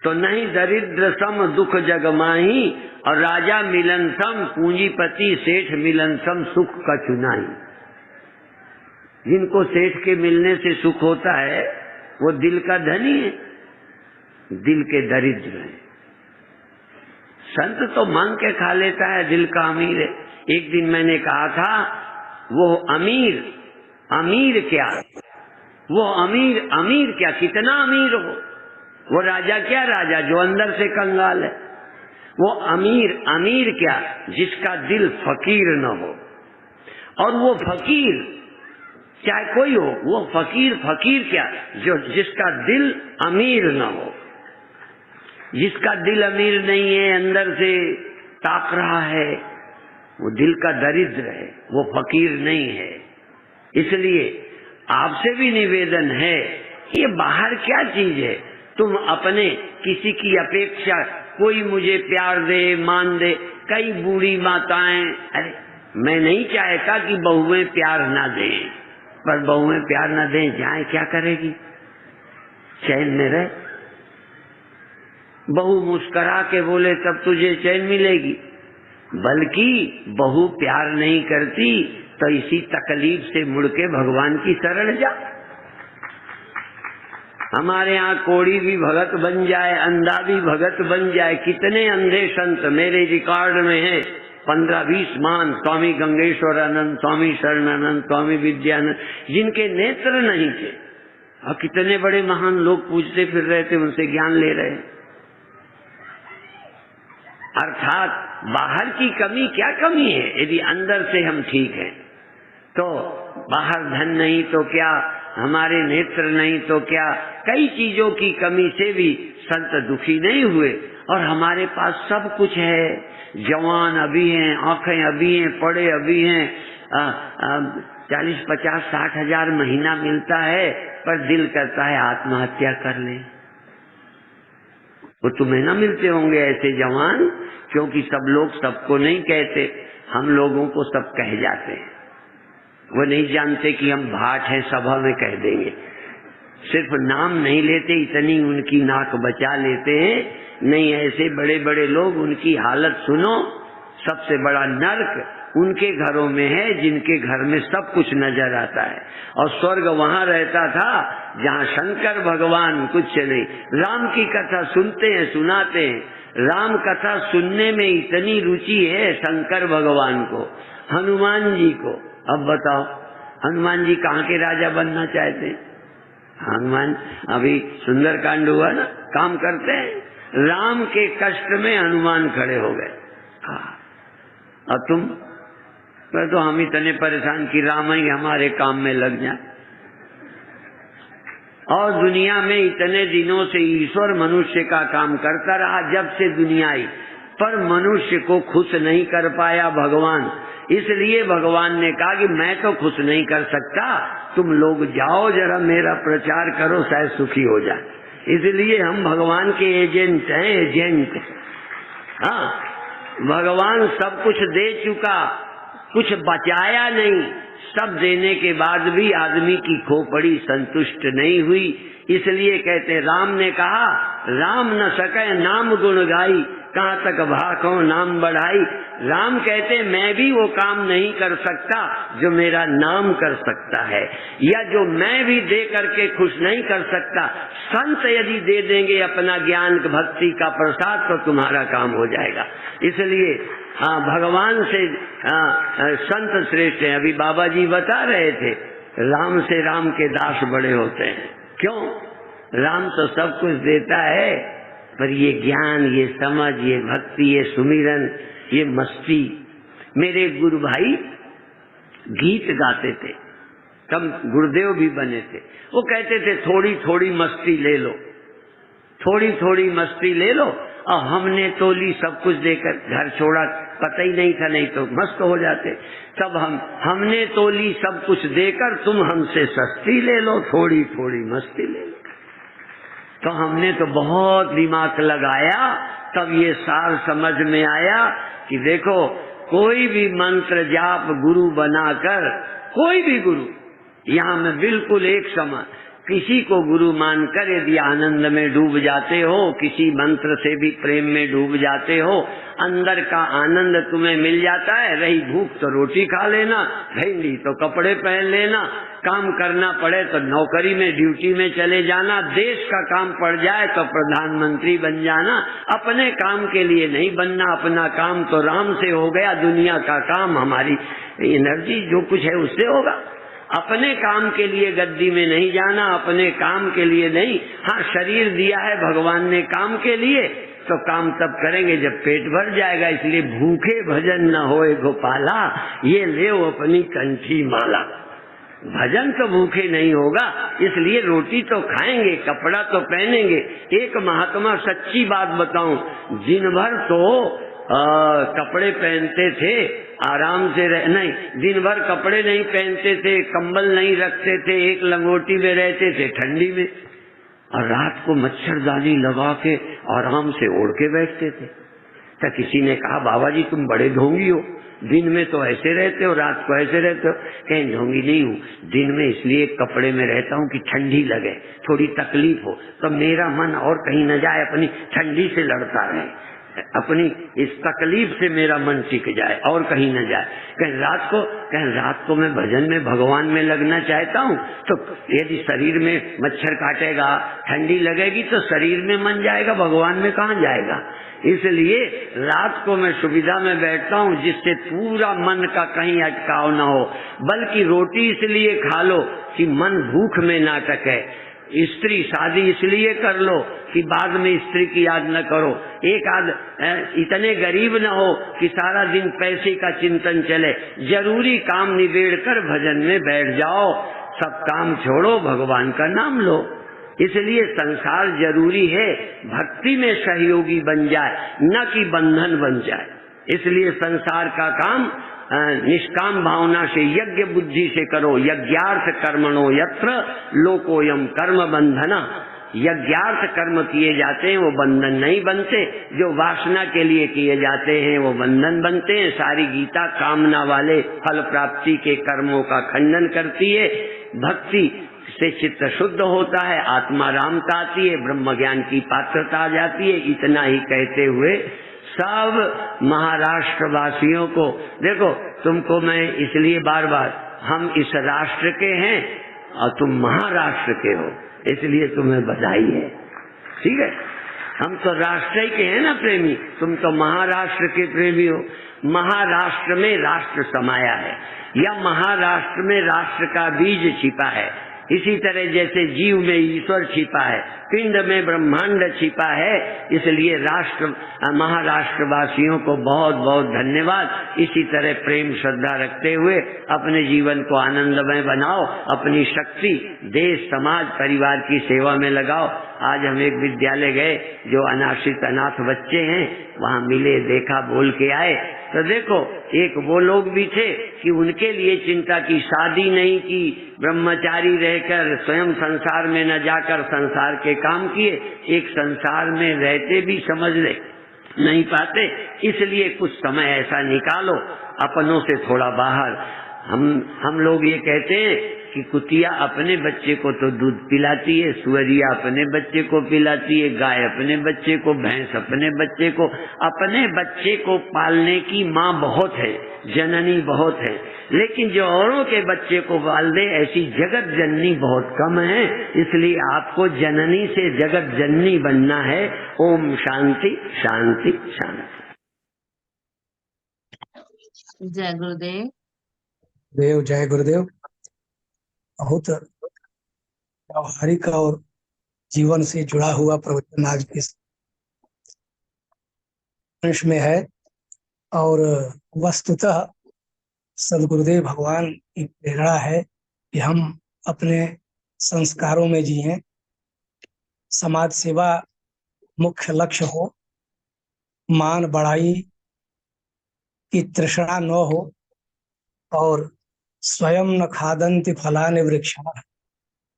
तो नहीं दरिद्र सम दुख जग माही और राजा मिलन सम, पूंजीपति सेठ मिलन सम सुख कछु नहीं। जिनको सेठ के मिलने से सुख होता है वो दिल का धनी है, दिल के दरिद्र है। संत तो मांग के खा लेता है, दिल का अमीर है। एक दिन मैंने कहा था वो अमीर, अमीर क्या, वो अमीर, अमीर क्या, कितना अमीर हो, वो राजा क्या, राजा जो अंदर से कंगाल है। वो अमीर, अमीर क्या, जिसका दिल फकीर न हो। और वो फकीर चाहे कोई हो, वो फकीर, फकीर क्या, जो जिसका दिल अमीर न हो। जिसका दिल अमीर नहीं है, अंदर से ताक रहा है, वो दिल का दरिद्र है, वो फकीर नहीं है। इसलिए आपसे भी निवेदन है, ये बाहर क्या चीज है, तुम अपने किसी की अपेक्षा, कोई मुझे प्यार दे मान दे। कई बूढ़ी माताएं, अरे मैं नहीं चाहता कि बहुएं प्यार ना दें, पर बहुएं प्यार ना दें जाए क्या करेगी, चैन में रहे। बहू मुस्करा के बोले तब तुझे चैन मिलेगी, बल्कि बहू प्यार नहीं करती तो इसी तकलीफ से मुड़ के भगवान की शरण जा। हमारे यहाँ कोड़ी भी भगत बन जाए, अंधा भी भगत बन जाए। कितने अंधे संत मेरे रिकॉर्ड में हैं, 15-20 मान, स्वामी गंगेश्वरानंद, स्वामी शरणानंद, स्वामी विद्यानंद, जिनके नेत्र नहीं थे और कितने बड़े महान लोग पूजते फिर रहे थे, उनसे ज्ञान ले रहे। अर्थात बाहर की कमी क्या कमी है, यदि अंदर से हम ठीक हैं तो बाहर धन नहीं तो क्या, हमारे नेत्र नहीं तो क्या, कई चीजों की कमी से भी संत दुखी नहीं हुए। और हमारे पास सब कुछ है, जवान अभी हैं, आंखें अभी हैं, पढ़े अभी हैं, 40, 50, 60 हजार महीना मिलता है, पर दिल करता है आत्महत्या कर ले। वो तुम्हें ना मिलते होंगे ऐसे जवान, क्योंकि सब लोग सबको नहीं कहते, हम लोगों को सब कह जाते हैं। वो नहीं जानते कि हम भाट हैं, सभा में कह देंगे। सिर्फ नाम नहीं लेते, इतनी उनकी नाक बचा लेते हैं। नहीं, ऐसे बड़े बड़े लोग, उनकी हालत सुनो। सबसे बड़ा नर्क उनके घरों में है जिनके घर में सब कुछ नजर आता है, और स्वर्ग वहां रहता था जहां शंकर भगवान कुछ नहीं। राम की कथा सुनते हैं, सुनाते हैं, राम कथा सुनने में इतनी रुचि है शंकर भगवान को, हनुमान जी को। अब बताओ, हनुमान जी कहाँ के राजा बनना चाहते हैं? हनुमान, अभी सुंदरकांड हुआ ना, काम करते हैं, राम के कष्ट में हनुमान खड़े हो गए। और तुम तो हम इतने परेशान कि राम ही हमारे काम में लग जाए। और दुनिया में इतने दिनों से ईश्वर मनुष्य का काम करता रहा, जब से दुनिया आई पर मनुष्य को खुश नहीं कर पाया भगवान। इसलिए भगवान ने कहा कि मैं तो खुश नहीं कर सकता, तुम लोग जाओ जरा मेरा प्रचार करो, शायद सुखी हो जाए। इसलिए हम भगवान के एजेंट हैं, एजेंट। हाँ, भगवान सब कुछ दे चुका, कुछ बचाया नहीं। सब देने के बाद भी आदमी की खोपड़ी संतुष्ट नहीं हुई। इसलिए कहते, राम ने कहा, राम न सके नाम गुण गाई, कहाँ तक भाखो नाम बढ़ाई। राम कहते, मैं भी वो काम नहीं कर सकता जो मेरा नाम कर सकता है, या जो मैं भी दे करके खुश नहीं कर सकता। संत यदि दे देंगे अपना ज्ञान भक्ति का प्रसाद तो तुम्हारा काम हो जाएगा। इसलिए हाँ, भगवान से संत श्रेष्ठ है। अभी बाबा जी बता रहे थे, राम से राम के दास बड़े होते हैं। क्यों? राम तो सब कुछ देता है, पर ये ज्ञान, ये समझ, ये भक्ति, ये सुमिरन, ये मस्ती। मेरे गुरु भाई गीत गाते थे, तब गुरुदेव भी बने थे। वो कहते थे थोड़ी थोड़ी मस्ती ले लो, थोड़ी थोड़ी मस्ती ले लो। और हमने तो ली सब कुछ देकर, घर छोड़ा, पता ही नहीं था, नहीं तो मस्त हो जाते। तब हमने तो ली सब कुछ देकर, तुम हमसे सस्ती ले लो, थोड़ी थोड़ी मस्ती ले लो। तो हमने तो बहुत दिमाग लगाया, तब ये सार समझ में आया कि देखो, कोई भी मंत्र जाप गुरु बनाकर, कोई भी गुरु, यहाँ में बिल्कुल एक समान, किसी को गुरु मानकर यदि आनंद में डूब जाते हो, किसी मंत्र से भी प्रेम में डूब जाते हो, अंदर का आनंद तुम्हें मिल जाता है। रही भूख तो रोटी खा लेना, नहीं तो कपड़े पहन लेना, काम करना पड़े तो नौकरी में ड्यूटी में चले जाना, देश का काम पड़ जाए तो प्रधानमंत्री बन जाना। अपने काम के लिए नहीं बनना, अपना काम तो राम से हो गया, दुनिया का काम हमारी एनर्जी जो कुछ है उससे होगा। अपने काम के लिए गद्दी में नहीं जाना, अपने काम के लिए नहीं। हाँ, शरीर दिया है भगवान ने काम के लिए, तो काम तब करेंगे जब पेट भर जाएगा। इसलिए भूखे भजन न होए गोपाला, ये ले अपनी कंठी माला। भजन तो भूखे नहीं होगा, इसलिए रोटी तो खाएंगे, कपड़ा तो पहनेंगे। एक महात्मा, सच्ची बात बताऊं, दिन भर तो कपड़े पहनते थे, आराम से नहीं, दिन भर कपड़े नहीं पहनते थे, कंबल नहीं रखते थे, एक लंगोटी में रहते थे ठंडी में, और रात को मच्छरदानी लगा के आराम से ओढ़ के बैठते थे। तो किसी ने कहा, बाबा जी तुम बड़े ढोंगी हो, दिन में तो ऐसे रहते हो, रात को ऐसे रहते हो। कहीं ढोंगी नहीं हूँ, दिन में इसलिए कपड़े में रहता हूँ कि ठंडी लगे, थोड़ी तकलीफ हो तो मेरा मन और कहीं न जाए, अपनी ठंडी से लड़ता रहे, अपनी इस तकलीफ से मेरा मन टिक जाए और कहीं न जाए। कहीं रात को मैं भजन में, भगवान में लगना चाहता हूँ, तो यदि शरीर में मच्छर काटेगा, ठंडी लगेगी तो शरीर में मन जाएगा, भगवान में कहाँ जाएगा। इसलिए रात को मैं सुविधा में बैठता हूँ जिससे पूरा मन का कहीं अटकाव न हो। बल्कि रोटी इसलिए खा लो कि मन भूख में ना टके। स्त्री शादी इसलिए कर लो कि बाद में स्त्री की याद न करो। एक आध इतने गरीब न हो कि सारा दिन पैसे का चिंतन चले। जरूरी काम निबेड़ कर भजन में बैठ जाओ, सब काम छोड़ो, भगवान का नाम लो। इसलिए संसार जरूरी है, भक्ति में सहयोगी बन जाए, न कि बंधन बन जाए। इसलिए संसार का काम निष्काम भावना से, यज्ञ बुद्धि से करो। यज्ञार्थ कर्मणो यत्र लोकोयम कर्म बंधना। यज्ञार्थ कर्म किए जाते हैं वो बंधन नहीं बनते, जो वासना के लिए किए जाते हैं वो बंधन बनते हैं। सारी गीता कामना वाले फल प्राप्ति के कर्मों का खंडन करती है। भक्ति से चित्त शुद्ध होता है, आत्मा रामता आती है, ब्रह्म ज्ञान की पात्रता आ जाती है। इतना ही कहते हुए सब महाराष्ट्र वासियों को, देखो तुमको मैं इसलिए बार बार, हम इस राष्ट्र के हैं और तुम महाराष्ट्र के हो, इसलिए तुम्हें बधाई है, ठीक है। हम तो राष्ट्र ही के हैं ना प्रेमी, तुम तो महाराष्ट्र के प्रेमी हो। महाराष्ट्र में राष्ट्र समाया है, या महाराष्ट्र में राष्ट्र का बीज छिपा है। इसी तरह जैसे जीव में ईश्वर छिपा है, पिंड में ब्रह्मांड छिपा है, इसलिए महाराष्ट्रवासियों को बहुत बहुत धन्यवाद। इसी तरह प्रेम श्रद्धा रखते हुए अपने जीवन को आनंदमय बनाओ, अपनी शक्ति देश समाज परिवार की सेवा में लगाओ। आज हम एक विद्यालय गए, जो अनाश्रित अनाथ बच्चे हैं, वहाँ मिले, देखा, बोल के आए, तो देखो एक वो लोग भी थे कि उनके लिए चिंता की, शादी नहीं की, ब्रह्मचारी रहकर स्वयं संसार में न जाकर संसार के काम किए, एक संसार में रहते भी समझ ले नहीं पाते, इसलिए कुछ समय ऐसा निकालो अपनों से थोड़ा बाहर। हम लोग ये कहते हैं कि कुतिया अपने बच्चे को तो दूध पिलाती है, सुअरिया अपने बच्चे को पिलाती है, गाय अपने बच्चे को, भैंस अपने बच्चे को। अपने बच्चे को पालने की माँ बहुत है, जननी बहुत है, लेकिन जो औरों के बच्चे को पाल दे ऐसी जगत जननी बहुत कम है। इसलिए आपको जननी से जगत जननी बनना है। ओम शांति शांति शांति। जय गुरुदेव। देव जय गुरुदेव। बहुत व्यावहारिक और जीवन से जुड़ा हुआ प्रवचन आज के अंश में है, और वस्तुतः सदगुरुदेव भगवान की प्रेरणा है कि हम अपने संस्कारों में जिएं, समाज सेवा मुख्य लक्ष्य हो, मान बढ़ाई की तृष्णा न हो, और स्वयं न खादन्ति फलानि वृक्षाः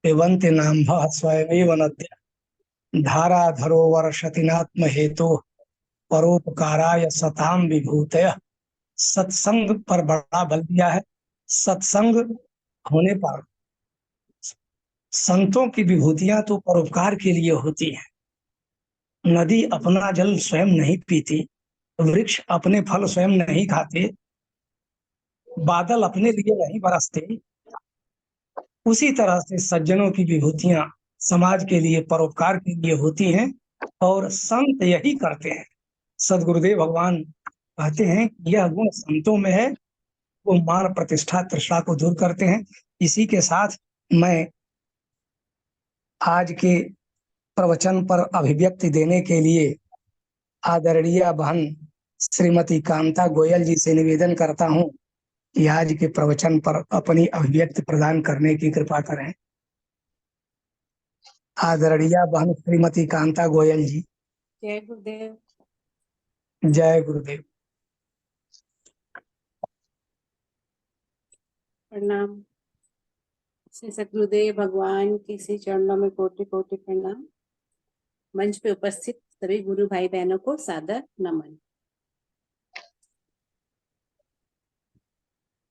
पिबन्ति नाम्भः स्वयमेव नद्यः धाराधरो वर्षतिनात्म हेतु परोपकाराय सताम विभूतयः। सत्संग पर बड़ा बल दिया है। सत्संग होने पर संतों की विभूतियां तो परोपकार के लिए होती हैं। नदी अपना जल स्वयं नहीं पीती, वृक्ष अपने फल स्वयं नहीं खाते, बादल अपने लिए नहीं बरसते। उसी तरह से सज्जनों की विभूतियां समाज के लिए, परोपकार के लिए होती हैं, और संत यही करते हैं। सदगुरुदेव भगवान कहते हैं यह गुण संतों में है, वो मान प्रतिष्ठा तृष्णा को दूर करते हैं। इसी के साथ मैं आज के प्रवचन पर अभिव्यक्ति देने के लिए आदरणीय बहन श्रीमती कांता गोयल जी से निवेदन करता हूं कि आज के प्रवचन पर अपनी अभिव्यक्ति प्रदान करने की कृपा करें। आदरणीय बहन श्रीमती कांता गोयल जी। जय गुरुदेव। जय गुरुदेव। प्रणाम। श्री सद्गुरुदेव भगवान के श्री चरणों में कोटि कोटि प्रणाम। मंच पे उपस्थित सभी गुरु भाई बहनों को सादर नमन।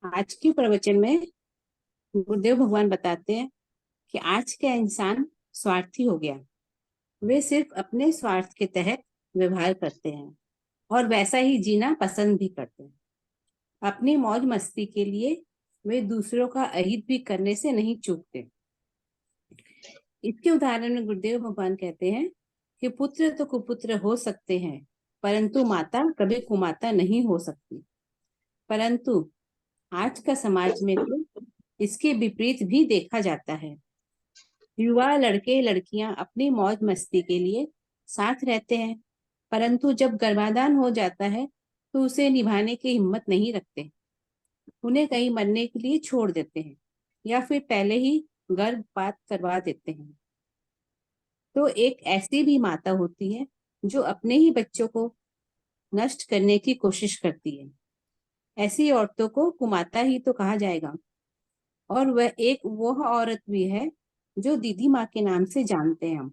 आज के प्रवचन में गुरुदेव भगवान बताते हैं कि आज का इंसान स्वार्थी हो गया। वे सिर्फ अपने स्वार्थ के तहत व्यवहार करते हैं और वैसा ही जीना पसंद भी करते हैं। अपनी मौज मस्ती के लिए वे दूसरों का अहित भी करने से नहीं चूकते। इसके उदाहरण में गुरुदेव भगवान कहते हैं कि पुत्र तो कुपुत्र हो सकते हैं, परंतु माता कभी कुमाता नहीं हो सकती। परंतु आज का समाज में तो इसके विपरीत भी देखा जाता है। युवा लड़के लड़कियां अपनी मौज मस्ती के लिए साथ रहते हैं, परंतु जब गर्भाधान हो जाता है तो उसे निभाने की हिम्मत नहीं रखते। उन्हें कहीं मरने के लिए छोड़ देते हैं या फिर पहले ही गर्भपात करवा देते हैं। तो एक ऐसी भी माता होती है जो अपने ही बच्चों को नष्ट करने की कोशिश करती है। ऐसी औरतों को कुमाता ही तो कहा जाएगा। और वह औरत भी है जो दीदी माँ के नाम से जानते हैं हम,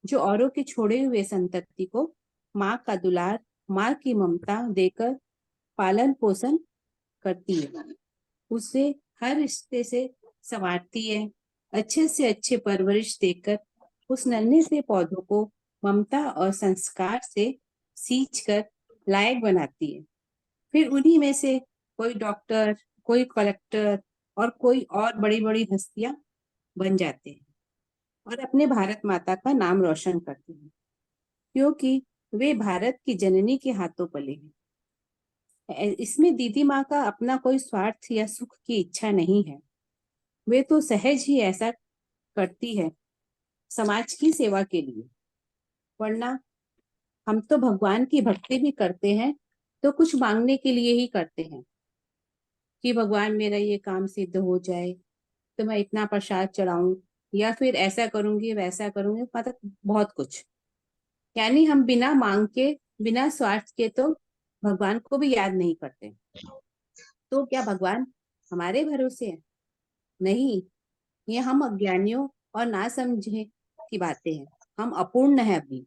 जो औरों के छोड़े हुए संतति को माँ का दुलार, माँ की ममता देकर पालन पोषण करती है, उसे हर रिश्ते से संवारती है, अच्छे से अच्छे परवरिश देकर उस नन्हे से पौधों को ममता और संस्कार से सींचकर लायक बनाती है। फिर उन्हीं में से कोई डॉक्टर, कोई कलेक्टर और कोई और बड़ी बड़ी हस्तियां बन जाते हैं और अपने भारत माता का नाम रोशन करते हैं, क्योंकि वे भारत की जननी के हाथों पले हैं। इसमें दीदी माँ का अपना कोई स्वार्थ या सुख की इच्छा नहीं है। वे तो सहज ही ऐसा करती है समाज की सेवा के लिए, वरना हम तो भगवान की भक्ति भी करते हैं तो कुछ मांगने के लिए ही करते हैं कि भगवान मेरा ये काम सिद्ध हो जाए तो मैं इतना प्रसाद चढ़ाऊं, या फिर ऐसा करूंगी वैसा करूंगी, मतलब बहुत कुछ। यानी हम बिना मांग के, बिना स्वार्थ के तो भगवान को भी याद नहीं करते। तो क्या भगवान हमारे भरोसे है? नहीं, ये हम अज्ञानियों और ना समझे की बातें हैं। हम अपूर्ण है अभी,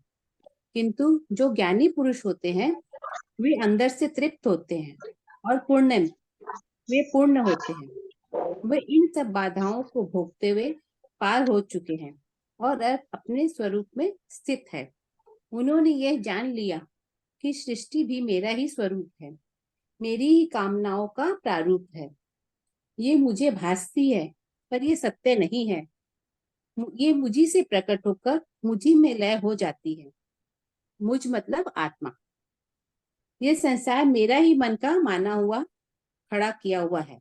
किंतु जो ज्ञानी पुरुष होते हैं वे अंदर से तृप्त होते हैं और वे पूर्ण होते हैं। वे इन सब बाधाओं को भोगते हुए पार हो चुके हैं और अब अपने स्वरूप में स्थित है। उन्होंने यह जान लिया कि सृष्टि भी मेरा ही स्वरूप है, मेरी ही कामनाओं का प्रारूप है। ये मुझे भासती है पर ये सत्य नहीं है। ये मुझी से प्रकट होकर मुझी में लय हो जाती है। मुझ मतलब आत्मा। ये संसार मेरा ही मन का माना हुआ, खड़ा किया हुआ है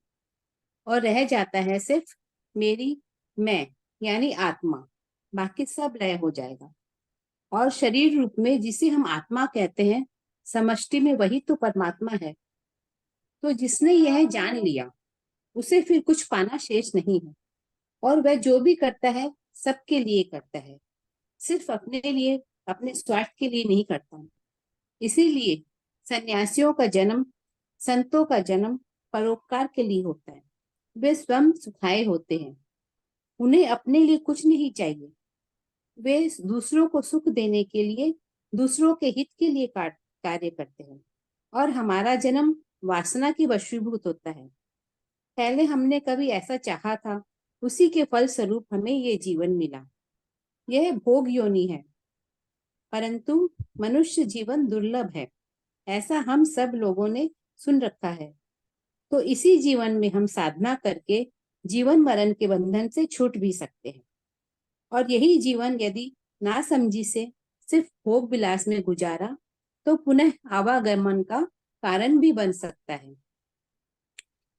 और रह जाता है सिर्फ मेरी मैं यानी आत्मा। बाकी सब लय हो जाएगा और शरीर रूप में जिसे हम आत्मा कहते हैं, समष्टि में वही तो परमात्मा है। तो जिसने यह जान लिया उसे फिर कुछ पाना शेष नहीं है और वह जो भी करता है सबके लिए करता है, सिर्फ अपने लिए, अपने स्वार्थ के लिए नहीं करता। इसीलिए सन्यासियों का जन्म, संतों का जन्म परोपकार के लिए होता है। वे स्वयं सुखाए होते हैं, उन्हें अपने लिए कुछ नहीं चाहिए। वे दूसरों को सुख देने के लिए, दूसरों के हित के लिए कार्य करते हैं। और हमारा जन्म वासना की वशीभूत होता है। पहले हमने कभी ऐसा चाहा था, उसी के फल स्वरूप हमें ये जीवन मिला। यह भोग योनि है, परंतु मनुष्य जीवन दुर्लभ है, ऐसा हम सब लोगों ने सुन रखा है। तो इसी जीवन में हम साधना करके जीवन मरण के बंधन से छूट भी सकते हैं। और यही जीवन यदि नासमझी से सिर्फ भोग विलास में गुजारा तो पुनः आवागमन का कारण भी बन सकता है।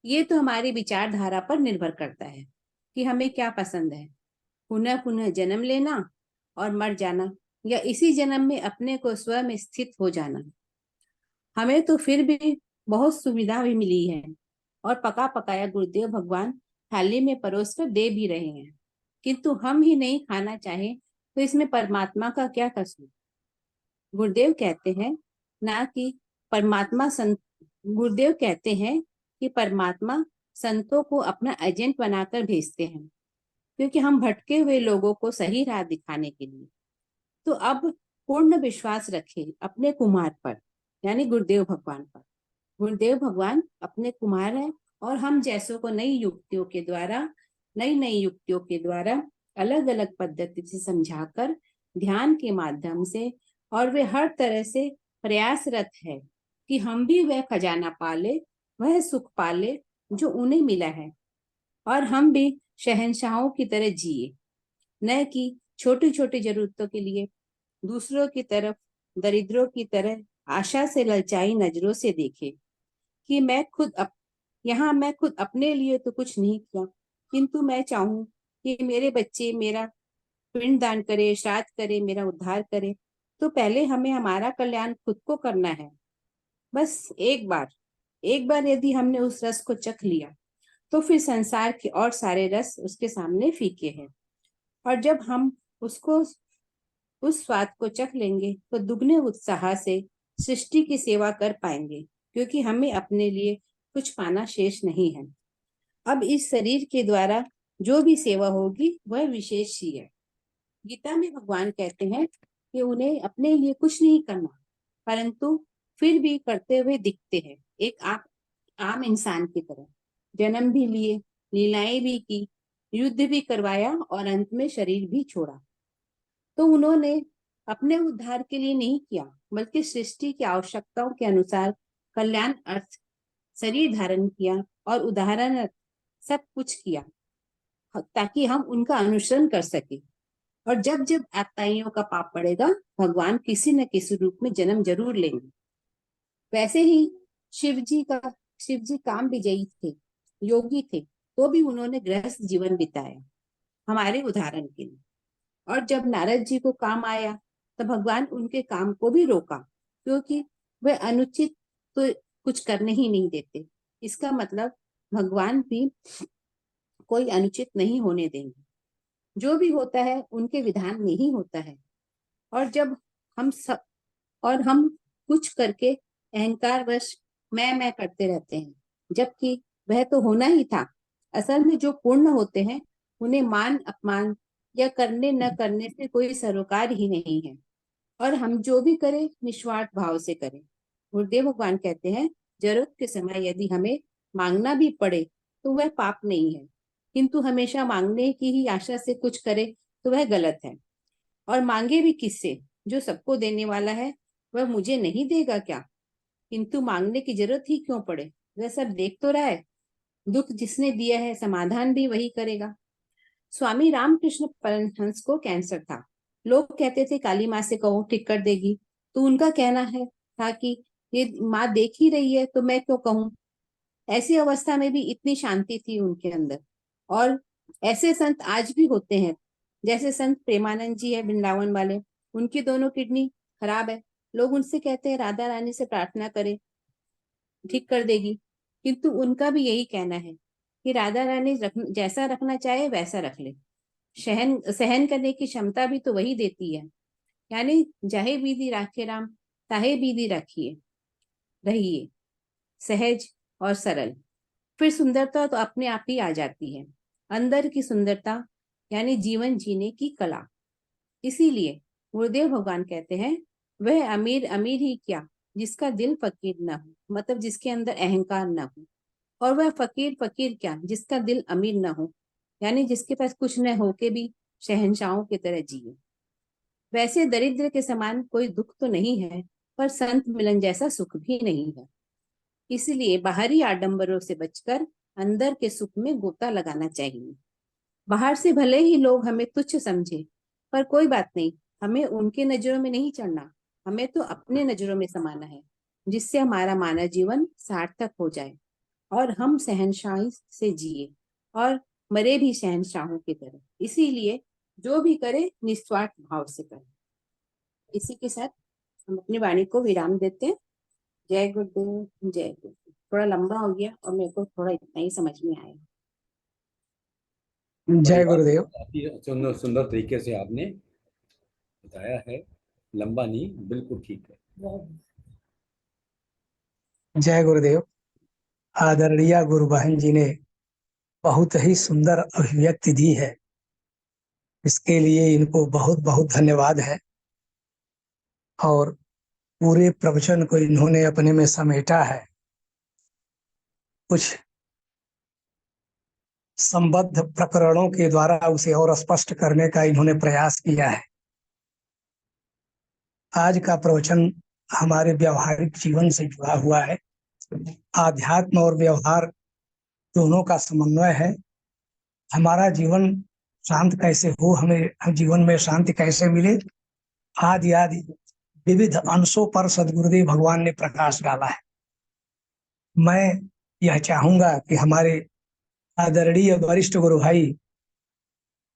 ये तो हमारी विचारधारा पर निर्भर करता है कि हमें क्या पसंद है, पुनः पुनः जन्म लेना और मर जाना, या इसी जन्म में अपने को स्वयं स्थित हो जाना। हमें तो फिर भी बहुत सुविधा भी मिली है और पका पकाया गुरुदेव भगवान थाली में परोस कर दे भी रहे हैं, किंतु हम ही नहीं खाना चाहे तो इसमें परमात्मा का क्या कसूर? गुरुदेव कहते हैं ना कि गुरुदेव कहते हैं कि परमात्मा संतों को अपना एजेंट बनाकर भेजते हैं, क्योंकि हम भटके हुए लोगों को सही राह दिखाने के लिए। तो अब पूर्ण विश्वास रखें अपने कुमार पर, यानी गुरुदेव भगवान पर। गुरुदेव भगवान अपने कुमार हैं और हम जैसों को नई नई युक्तियों के द्वारा अलग अलग पद्धति से समझाकर, ध्यान के माध्यम से, और वे हर तरह से प्रयासरत है कि हम भी वह खजाना पाले, वह सुख पाले जो उन्हें मिला है, और हम भी शहंशाहों की तरह जिए, न कि छोटी छोटी जरूरतों के लिए दूसरों की तरफ दरिद्रों की तरह आशा से ललचाई नजरों से देखे कि मैं खुद अपने लिए तो कुछ नहीं किया, किंतु मैं चाहूं कि मेरे बच्चे मेरा पिंड दान करे, श्राद्ध करे, मेरा उद्धार करे। तो पहले हमें हमारा कल्याण खुद को करना है। बस एक बार यदि हमने उस रस को चख लिया तो फिर संसार के और सारे रस उसके सामने फीके हैं। और जब हम उस स्वाद को चख लेंगे तो दुगने उत्साह से सृष्टि की सेवा कर पाएंगे, क्योंकि हमें अपने लिए कुछ पाना शेष नहीं है। अब इस शरीर के द्वारा जो भी सेवा होगी वह विशेष ही है। गीता में भगवान कहते हैं कि उन्हें अपने लिए कुछ नहीं करना, परंतु फिर भी करते हुए दिखते हैं, एक आम इंसान की तरह। जन्म भी लिए, लीलाएं भी की, युद्ध भी करवाया और अंत में शरीर भी छोड़ा। तो उन्होंने अपने उद्धार के लिए नहीं किया, बल्कि सृष्टि की आवश्यकताओं के अनुसार कल्याण अर्थ शरीर धारण किया और उदाहरण सब कुछ किया, ताकि हम उनका अनुसरण कर सके। और जब जब आत्ताइयों का पाप पड़ेगा, भगवान किसी न किसी रूप में जन्म जरूर लेंगे। वैसे ही शिव जी काम विजयी थे, योगी थे, तो भी उन्होंने गृहस्थ जीवन बिताया, हमारे उदाहरण के लिए। और जब नारद जी को काम आया तो भगवान उनके काम को भी रोका, क्योंकि वे अनुचित तो कुछ करने ही नहीं देते। इसका मतलब भगवान भी कोई अनुचित नहीं होने देंगे। जो भी होता है उनके विधान में ही होता है। और जब हम कुछ करके अहंकार वश मैं करते रहते हैं, जबकि वह तो होना ही था। असल में जो पूर्ण होते हैं उन्हें मान अपमान या करने न करने से कोई सरोकार ही नहीं है। और हम जो भी करें निस्वार्थ भाव से करें। गुरुदेव भगवान कहते हैं, जरूरत के समय यदि हमें मांगना भी पड़े तो वह पाप नहीं है, किंतु हमेशा मांगने की ही आशा से कुछ करे तो वह गलत है। और मांगे भी किससे? जो सबको देने वाला है, वह मुझे नहीं देगा क्या? किंतु मांगने की जरूरत ही क्यों पड़े? वह सब देख तो रहा है। दुख जिसने दिया है समाधान भी वही करेगा। स्वामी रामकृष्ण परमहंस को कैंसर था। लोग कहते थे काली माँ से कहो ठीक कर देगी, तो उनका कहना है था कि ये माँ देख ही रही है तो मैं क्यों कहूँ। ऐसी अवस्था में भी इतनी शांति थी उनके अंदर। और ऐसे संत आज भी होते हैं, जैसे संत प्रेमानंद जी है वृंदावन वाले, उनकी दोनों किडनी खराब है। लोग उनसे कहते हैं राधा रानी से प्रार्थना करें, ठीक कर देगी, किंतु उनका भी यही कहना है कि राधा रानी जैसा रखना चाहे वैसा रख ले। सहन करने की क्षमता भी तो वही देती है। यानी जाहे बीदी राखे राम, ताहे बीदी रखिए, रहिए सहज और सरल, फिर सुंदरता तो अपने आप ही आ जाती है। अंदर की सुंदरता यानी जीवन जीने की कला। इसीलिए गुरुदेव भगवान कहते हैं, वह अमीर अमीर ही क्या जिसका दिल फकीर न हो, मतलब जिसके अंदर अहंकार न हो। और वह फकीर फकीर क्या जिसका दिल अमीर न हो, यानी जिसके पास कुछ न हो के भी शहंशाहों की तरह जिए। वैसे दरिद्र के समान कोई दुख तो नहीं है, पर संत मिलन जैसा सुख भी नहीं है। इसलिए बाहरी आडंबरों से बचकर अंदर के सुख में गोता लगाना चाहिए। बाहर से भले ही लोग हमें तुच्छ समझे, पर कोई बात नहीं, हमें उनके नजरों में नहीं चढ़ना, हमें तो अपने नजरों में समाना है, जिससे हमारा मानव जीवन सार्थक हो जाए और हम शहंशाही से जिए और मरे भी शहंशाहों की तरह। इसीलिए जो भी करे निस्वार्थ भाव से करे। इसी के साथ हम अपनी वाणी को विराम देते हैं। जय गुरुदेव, जय गुरुदेव। थोड़ा लंबा हो गया और मेरे को थोड़ा इतना ही समझ में आया। जय गुरुदेव। काफी सुंदर सुंदर तरीके से आपने बताया है, लंबा नहीं, बिल्कुल ठीक है। जय गुरुदेव। आदरणीय गुरु बहन जी ने बहुत ही सुंदर अभिव्यक्ति दी है, इसके लिए इनको बहुत बहुत धन्यवाद है। और पूरे प्रवचन को इन्होंने अपने में समेटा है, कुछ संबद्ध प्रकरणों के द्वारा उसे और स्पष्ट करने का इन्होंने प्रयास किया है। आज का प्रवचन हमारे व्यवहारिक जीवन से जुड़ा हुआ है। आध्यात्म और व्यवहार दोनों का समन्वय है। हमारा जीवन शांत कैसे हो, हमें जीवन में शांति कैसे मिले, आदि आदि विविध अंशों पर सदगुरुदेव भगवान ने प्रकाश डाला है। मैं यह चाहूंगा कि हमारे आदरणीय वरिष्ठ गुरु भाई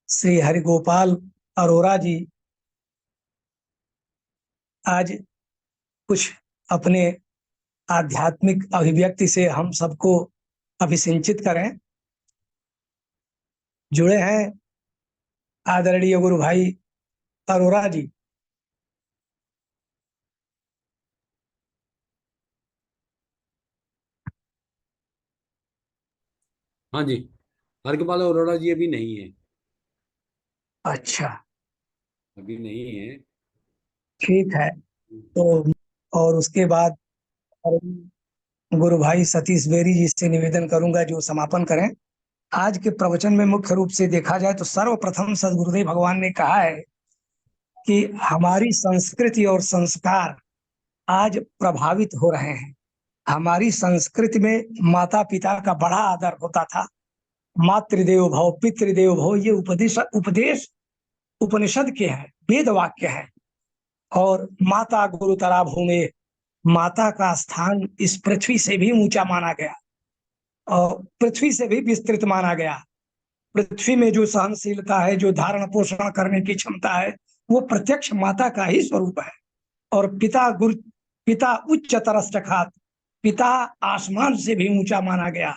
श्री हरिगोपाल अरोरा जी आज कुछ अपने आध्यात्मिक अभिव्यक्ति से हम सबको अभिसिंचित करें। जुड़े हैं आदरणीय गुरु भाई अरोरा जी। हाँ जी, हरगोपाल अरोड़ा जी अभी नहीं है, अच्छा, अभी नहीं है। ठीक है। तो और उसके बाद गुरु भाई सतीश बेरी जी से निवेदन करूंगा जो समापन करें। आज के प्रवचन में मुख्य रूप से देखा जाए तो सर्वप्रथम सदगुरुदेव भगवान ने कहा है कि हमारी संस्कृति और संस्कार आज प्रभावित हो रहे हैं। हमारी संस्कृति में माता पिता का बड़ा आदर होता था। मातृदेवो भव पितृदेवो भव, ये उपदेश उपनिषद के हैं, वेद वाक्य है। और माता गुरुतरा भूमि, माता का स्थान इस पृथ्वी से भी ऊंचा माना गया। पृथ्वी से भी विस्तृत माना गया। पृथ्वी में जो सहनशीलता है, जो धारण पोषण करने की क्षमता है, वो प्रत्यक्ष माता का ही स्वरूप है। और पिता उच्च तरष्टखात, पिता आसमान से भी ऊंचा माना गया।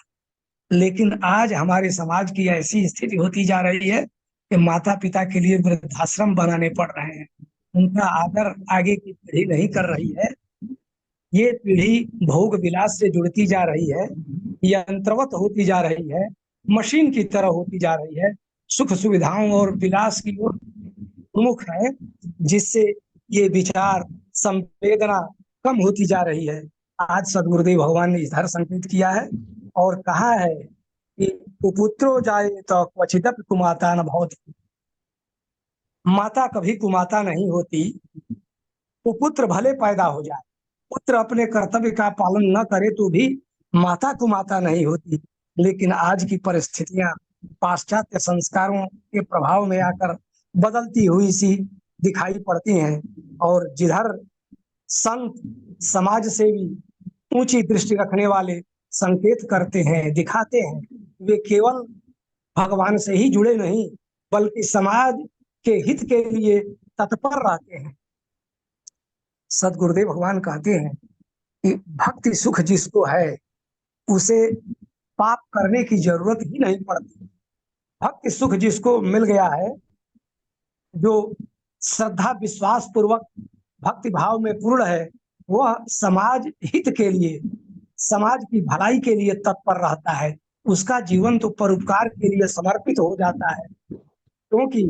लेकिन आज हमारे समाज की ऐसी स्थिति होती जा रही है कि माता पिता के लिए वृद्धाश्रम बनाने पड़ रहे हैं। उनका आदर आगे की पीढ़ी नहीं कर रही है। ये पीढ़ी भोग विलास से जुड़ती जा रही है, यंत्रवत होती जा रही है, मशीन की तरह होती जा रही है, सुख सुविधाओं और विलास की ओर उन्मुख है, जिससे ये विचार संवेदना कम होती जा रही है। आज सदगुरुदेव भगवान ने इधर संकेत किया है और कहा है कि कुपुत्रो जाए तो क्वचिदपि कुमाता न भवति। माता कभी कुमाता नहीं होती। कुपुत्र भले पैदा हो जाए, पुत्र अपने कर्तव्य का पालन न करे तो भी माता कुमाता नहीं होती। लेकिन आज की परिस्थितियां पाश्चात्य संस्कारों के प्रभाव में आकर बदलती हुई सी दिखाई पड़ती हैं। और जिधर संत, समाज सेवी, ऊंची दृष्टि रखने वाले संकेत करते हैं, दिखाते हैं, वे केवल भगवान से ही जुड़े नहीं बल्कि समाज के हित के लिए तत्पर रहते हैं। सदगुरुदेव भगवान कहते हैं कि भक्ति सुख जिसको है उसे पाप करने की जरूरत ही नहीं पड़ती। भक्ति सुख जिसको मिल गया है, जो श्रद्धा विश्वास पूर्वक भक्ति भाव में पूर्ण है, वह समाज हित के लिए, समाज की भलाई के लिए तत्पर रहता है। उसका जीवन तो परोपकार के लिए समर्पित हो जाता है। क्योंकि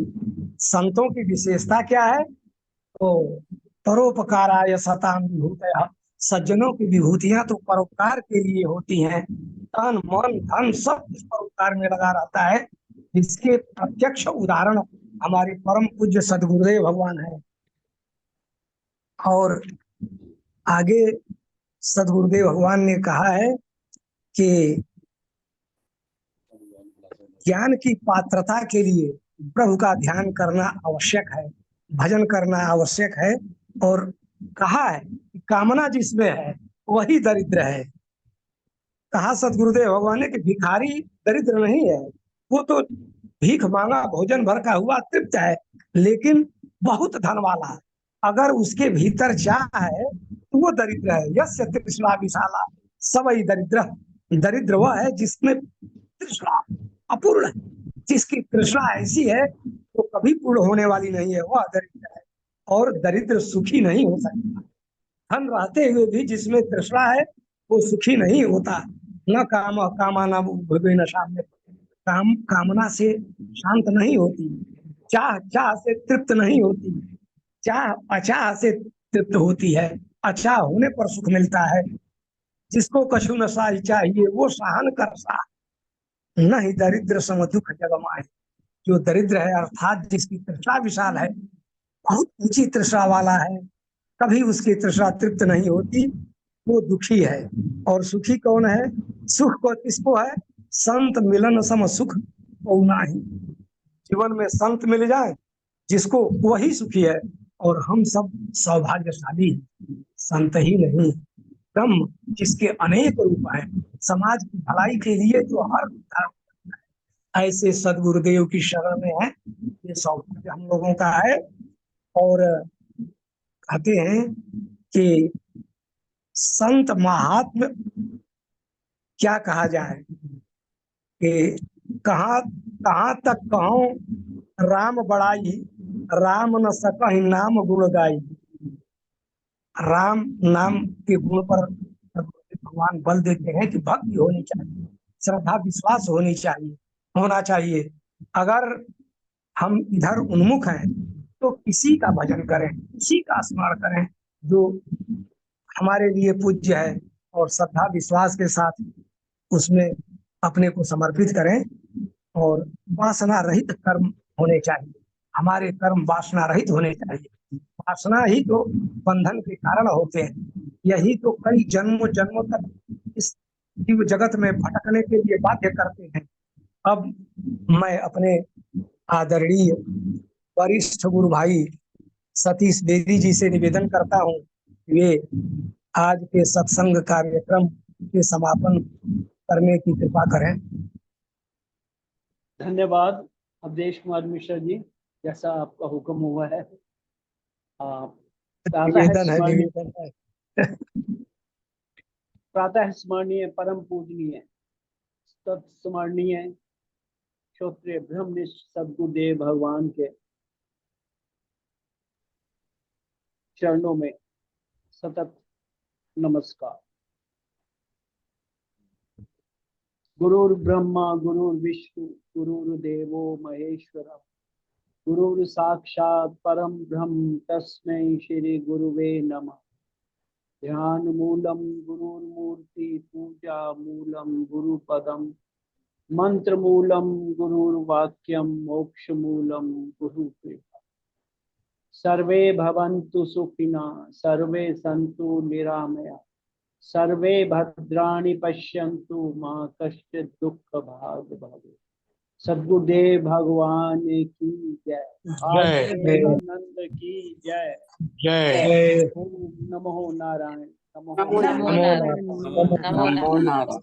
संतों की विशेषता क्या है? तो परोपकाराय सताम विभूतयः, सज्जनों की विभूतियां तो परोपकार के लिए होती हैं। तन मन धन सब इस परोपकार में लगा रहता है, जिसके प्रत्यक्ष उदाहरण हमारे परम पूज्य सदगुरुदेव भगवान है। और आगे सदगुरुदेव भगवान ने कहा है कि ज्ञान की पात्रता के लिए प्रभु का ध्यान करना आवश्यक है, भजन करना आवश्यक है। और कहा है कि कामना जिसमें है वही दरिद्र है। कहा सदगुरुदेव भगवान ने कि भिखारी दरिद्र नहीं है, वो तो भीख मांगा भोजन भर का हुआ तृप्त है, लेकिन बहुत धन वाला है। अगर उसके भीतर चाह है तो वो दरिद्र है। यस्य तृष्णा विशाला सवई दरिद्र, दरिद्र वह है जिसमें तृष्णा अपूर्ण है, जिसकी तृष्णा ऐसी है तो कभी पूर्ण होने वाली नहीं है, वह दरिद्र है। और दरिद्र सुखी नहीं हो सकता। धन रहते हुए भी जिसमें तृष्णा है वो सुखी नहीं होता। न काम कामाना न सामने, काम कामना से शांत नहीं होती, चाह चाह से तृप्त नहीं होती, चाह अचाह से तृप्त होती है। अचाह होने पर सुख मिलता है। जिसको कछु न साई चाहिए वो सहन कर सा, नहीं दरिद्र सम दुख जगमाए। जो दरिद्र है अर्थात जिसकी तृष्णा विशाल है, बहुत ऊंची तृष्णा वाला है, कभी उसकी तृष्णा तृप्त नहीं होती, वो दुखी है। और सुखी कौन है? सुख को किसको है? संत मिलन सम सुख पौना ही। जीवन में संत मिल जाए जिसको, वही सुखी है। और हम सब सौभाग्यशाली, संत ही नहीं, ब्रह्म जिसके अनेक रूप हैं, समाज की भलाई के लिए जो हर ऐसे सदगुरुदेव की शरण में है, ये सौभाग्य हम लोगों का है। और कहते हैं कि संत महात्म क्या कहा जाए कि कहाँ कहाँ तक कहूं राम बड़ाई, राम न सकहि नाम गुण गाई। राम नाम के गुण पर भगवान बल देते हैं कि भक्ति होनी चाहिए, श्रद्धा विश्वास होना चाहिए। अगर हम इधर उन्मुख हैं तो किसी का भजन करें, किसी का स्मरण करें जो हमारे लिए पूज्य है, और श्रद्धा विश्वास के साथ उसमें अपने को समर्पित करें। और वासना रहित कर्म होने चाहिए, हमारे कर्म वासना रहित होने चाहिए। वासना ही तो बंधन के कारण होते हैं, यही तो कई जन्मों जन्मों तक इस जीव जगत में भटकने के लिए बाध्य करते हैं। अब मैं अपने आदरणीय वरिष्ठ गुरु भाई सतीश बेदी जी से निवेदन करता हूँ, वे आज के सत्संग कार्यक्रम के समापन करने की कृपा करें। धन्यवाद अवधेश कुमार मिश्रा जी, जैसा आपका हुक्म हुआ है। निवेदन है। प्रातः स्मरणीय परम पूजनीय तत्स्मरणीय क्षत्रिय ब्रह्मनिष्ठ सद्गुरुदेव भगवान के चरणों में सतत नमस्कार। गुरुर् ब्रह्मा गुरुर्विष्णु गुरुर्देवो महेश्वरः गुरुर् साक्षात् परम ब्रह्म तस्मै श्री गुरुवे नमः। ध्यान मूलम गुरुर्मूर्ति पूजा मूलम गुरुपदम मंत्र मूलम गुरुर्वाक्यम मोक्ष मूलम गुरुकृपा। सर्वे भवन्तु सुखिना सर्वे सन्तु निरामया सर्वे भद्राणि पश्यन्तु मा कश्चित् दुःख भाग् भवेत्। सद्गुरुदेव भगवान की जय। आनंद की जय। जय। ओम नमो नारायण। नमो नारायण। नमो नारायण।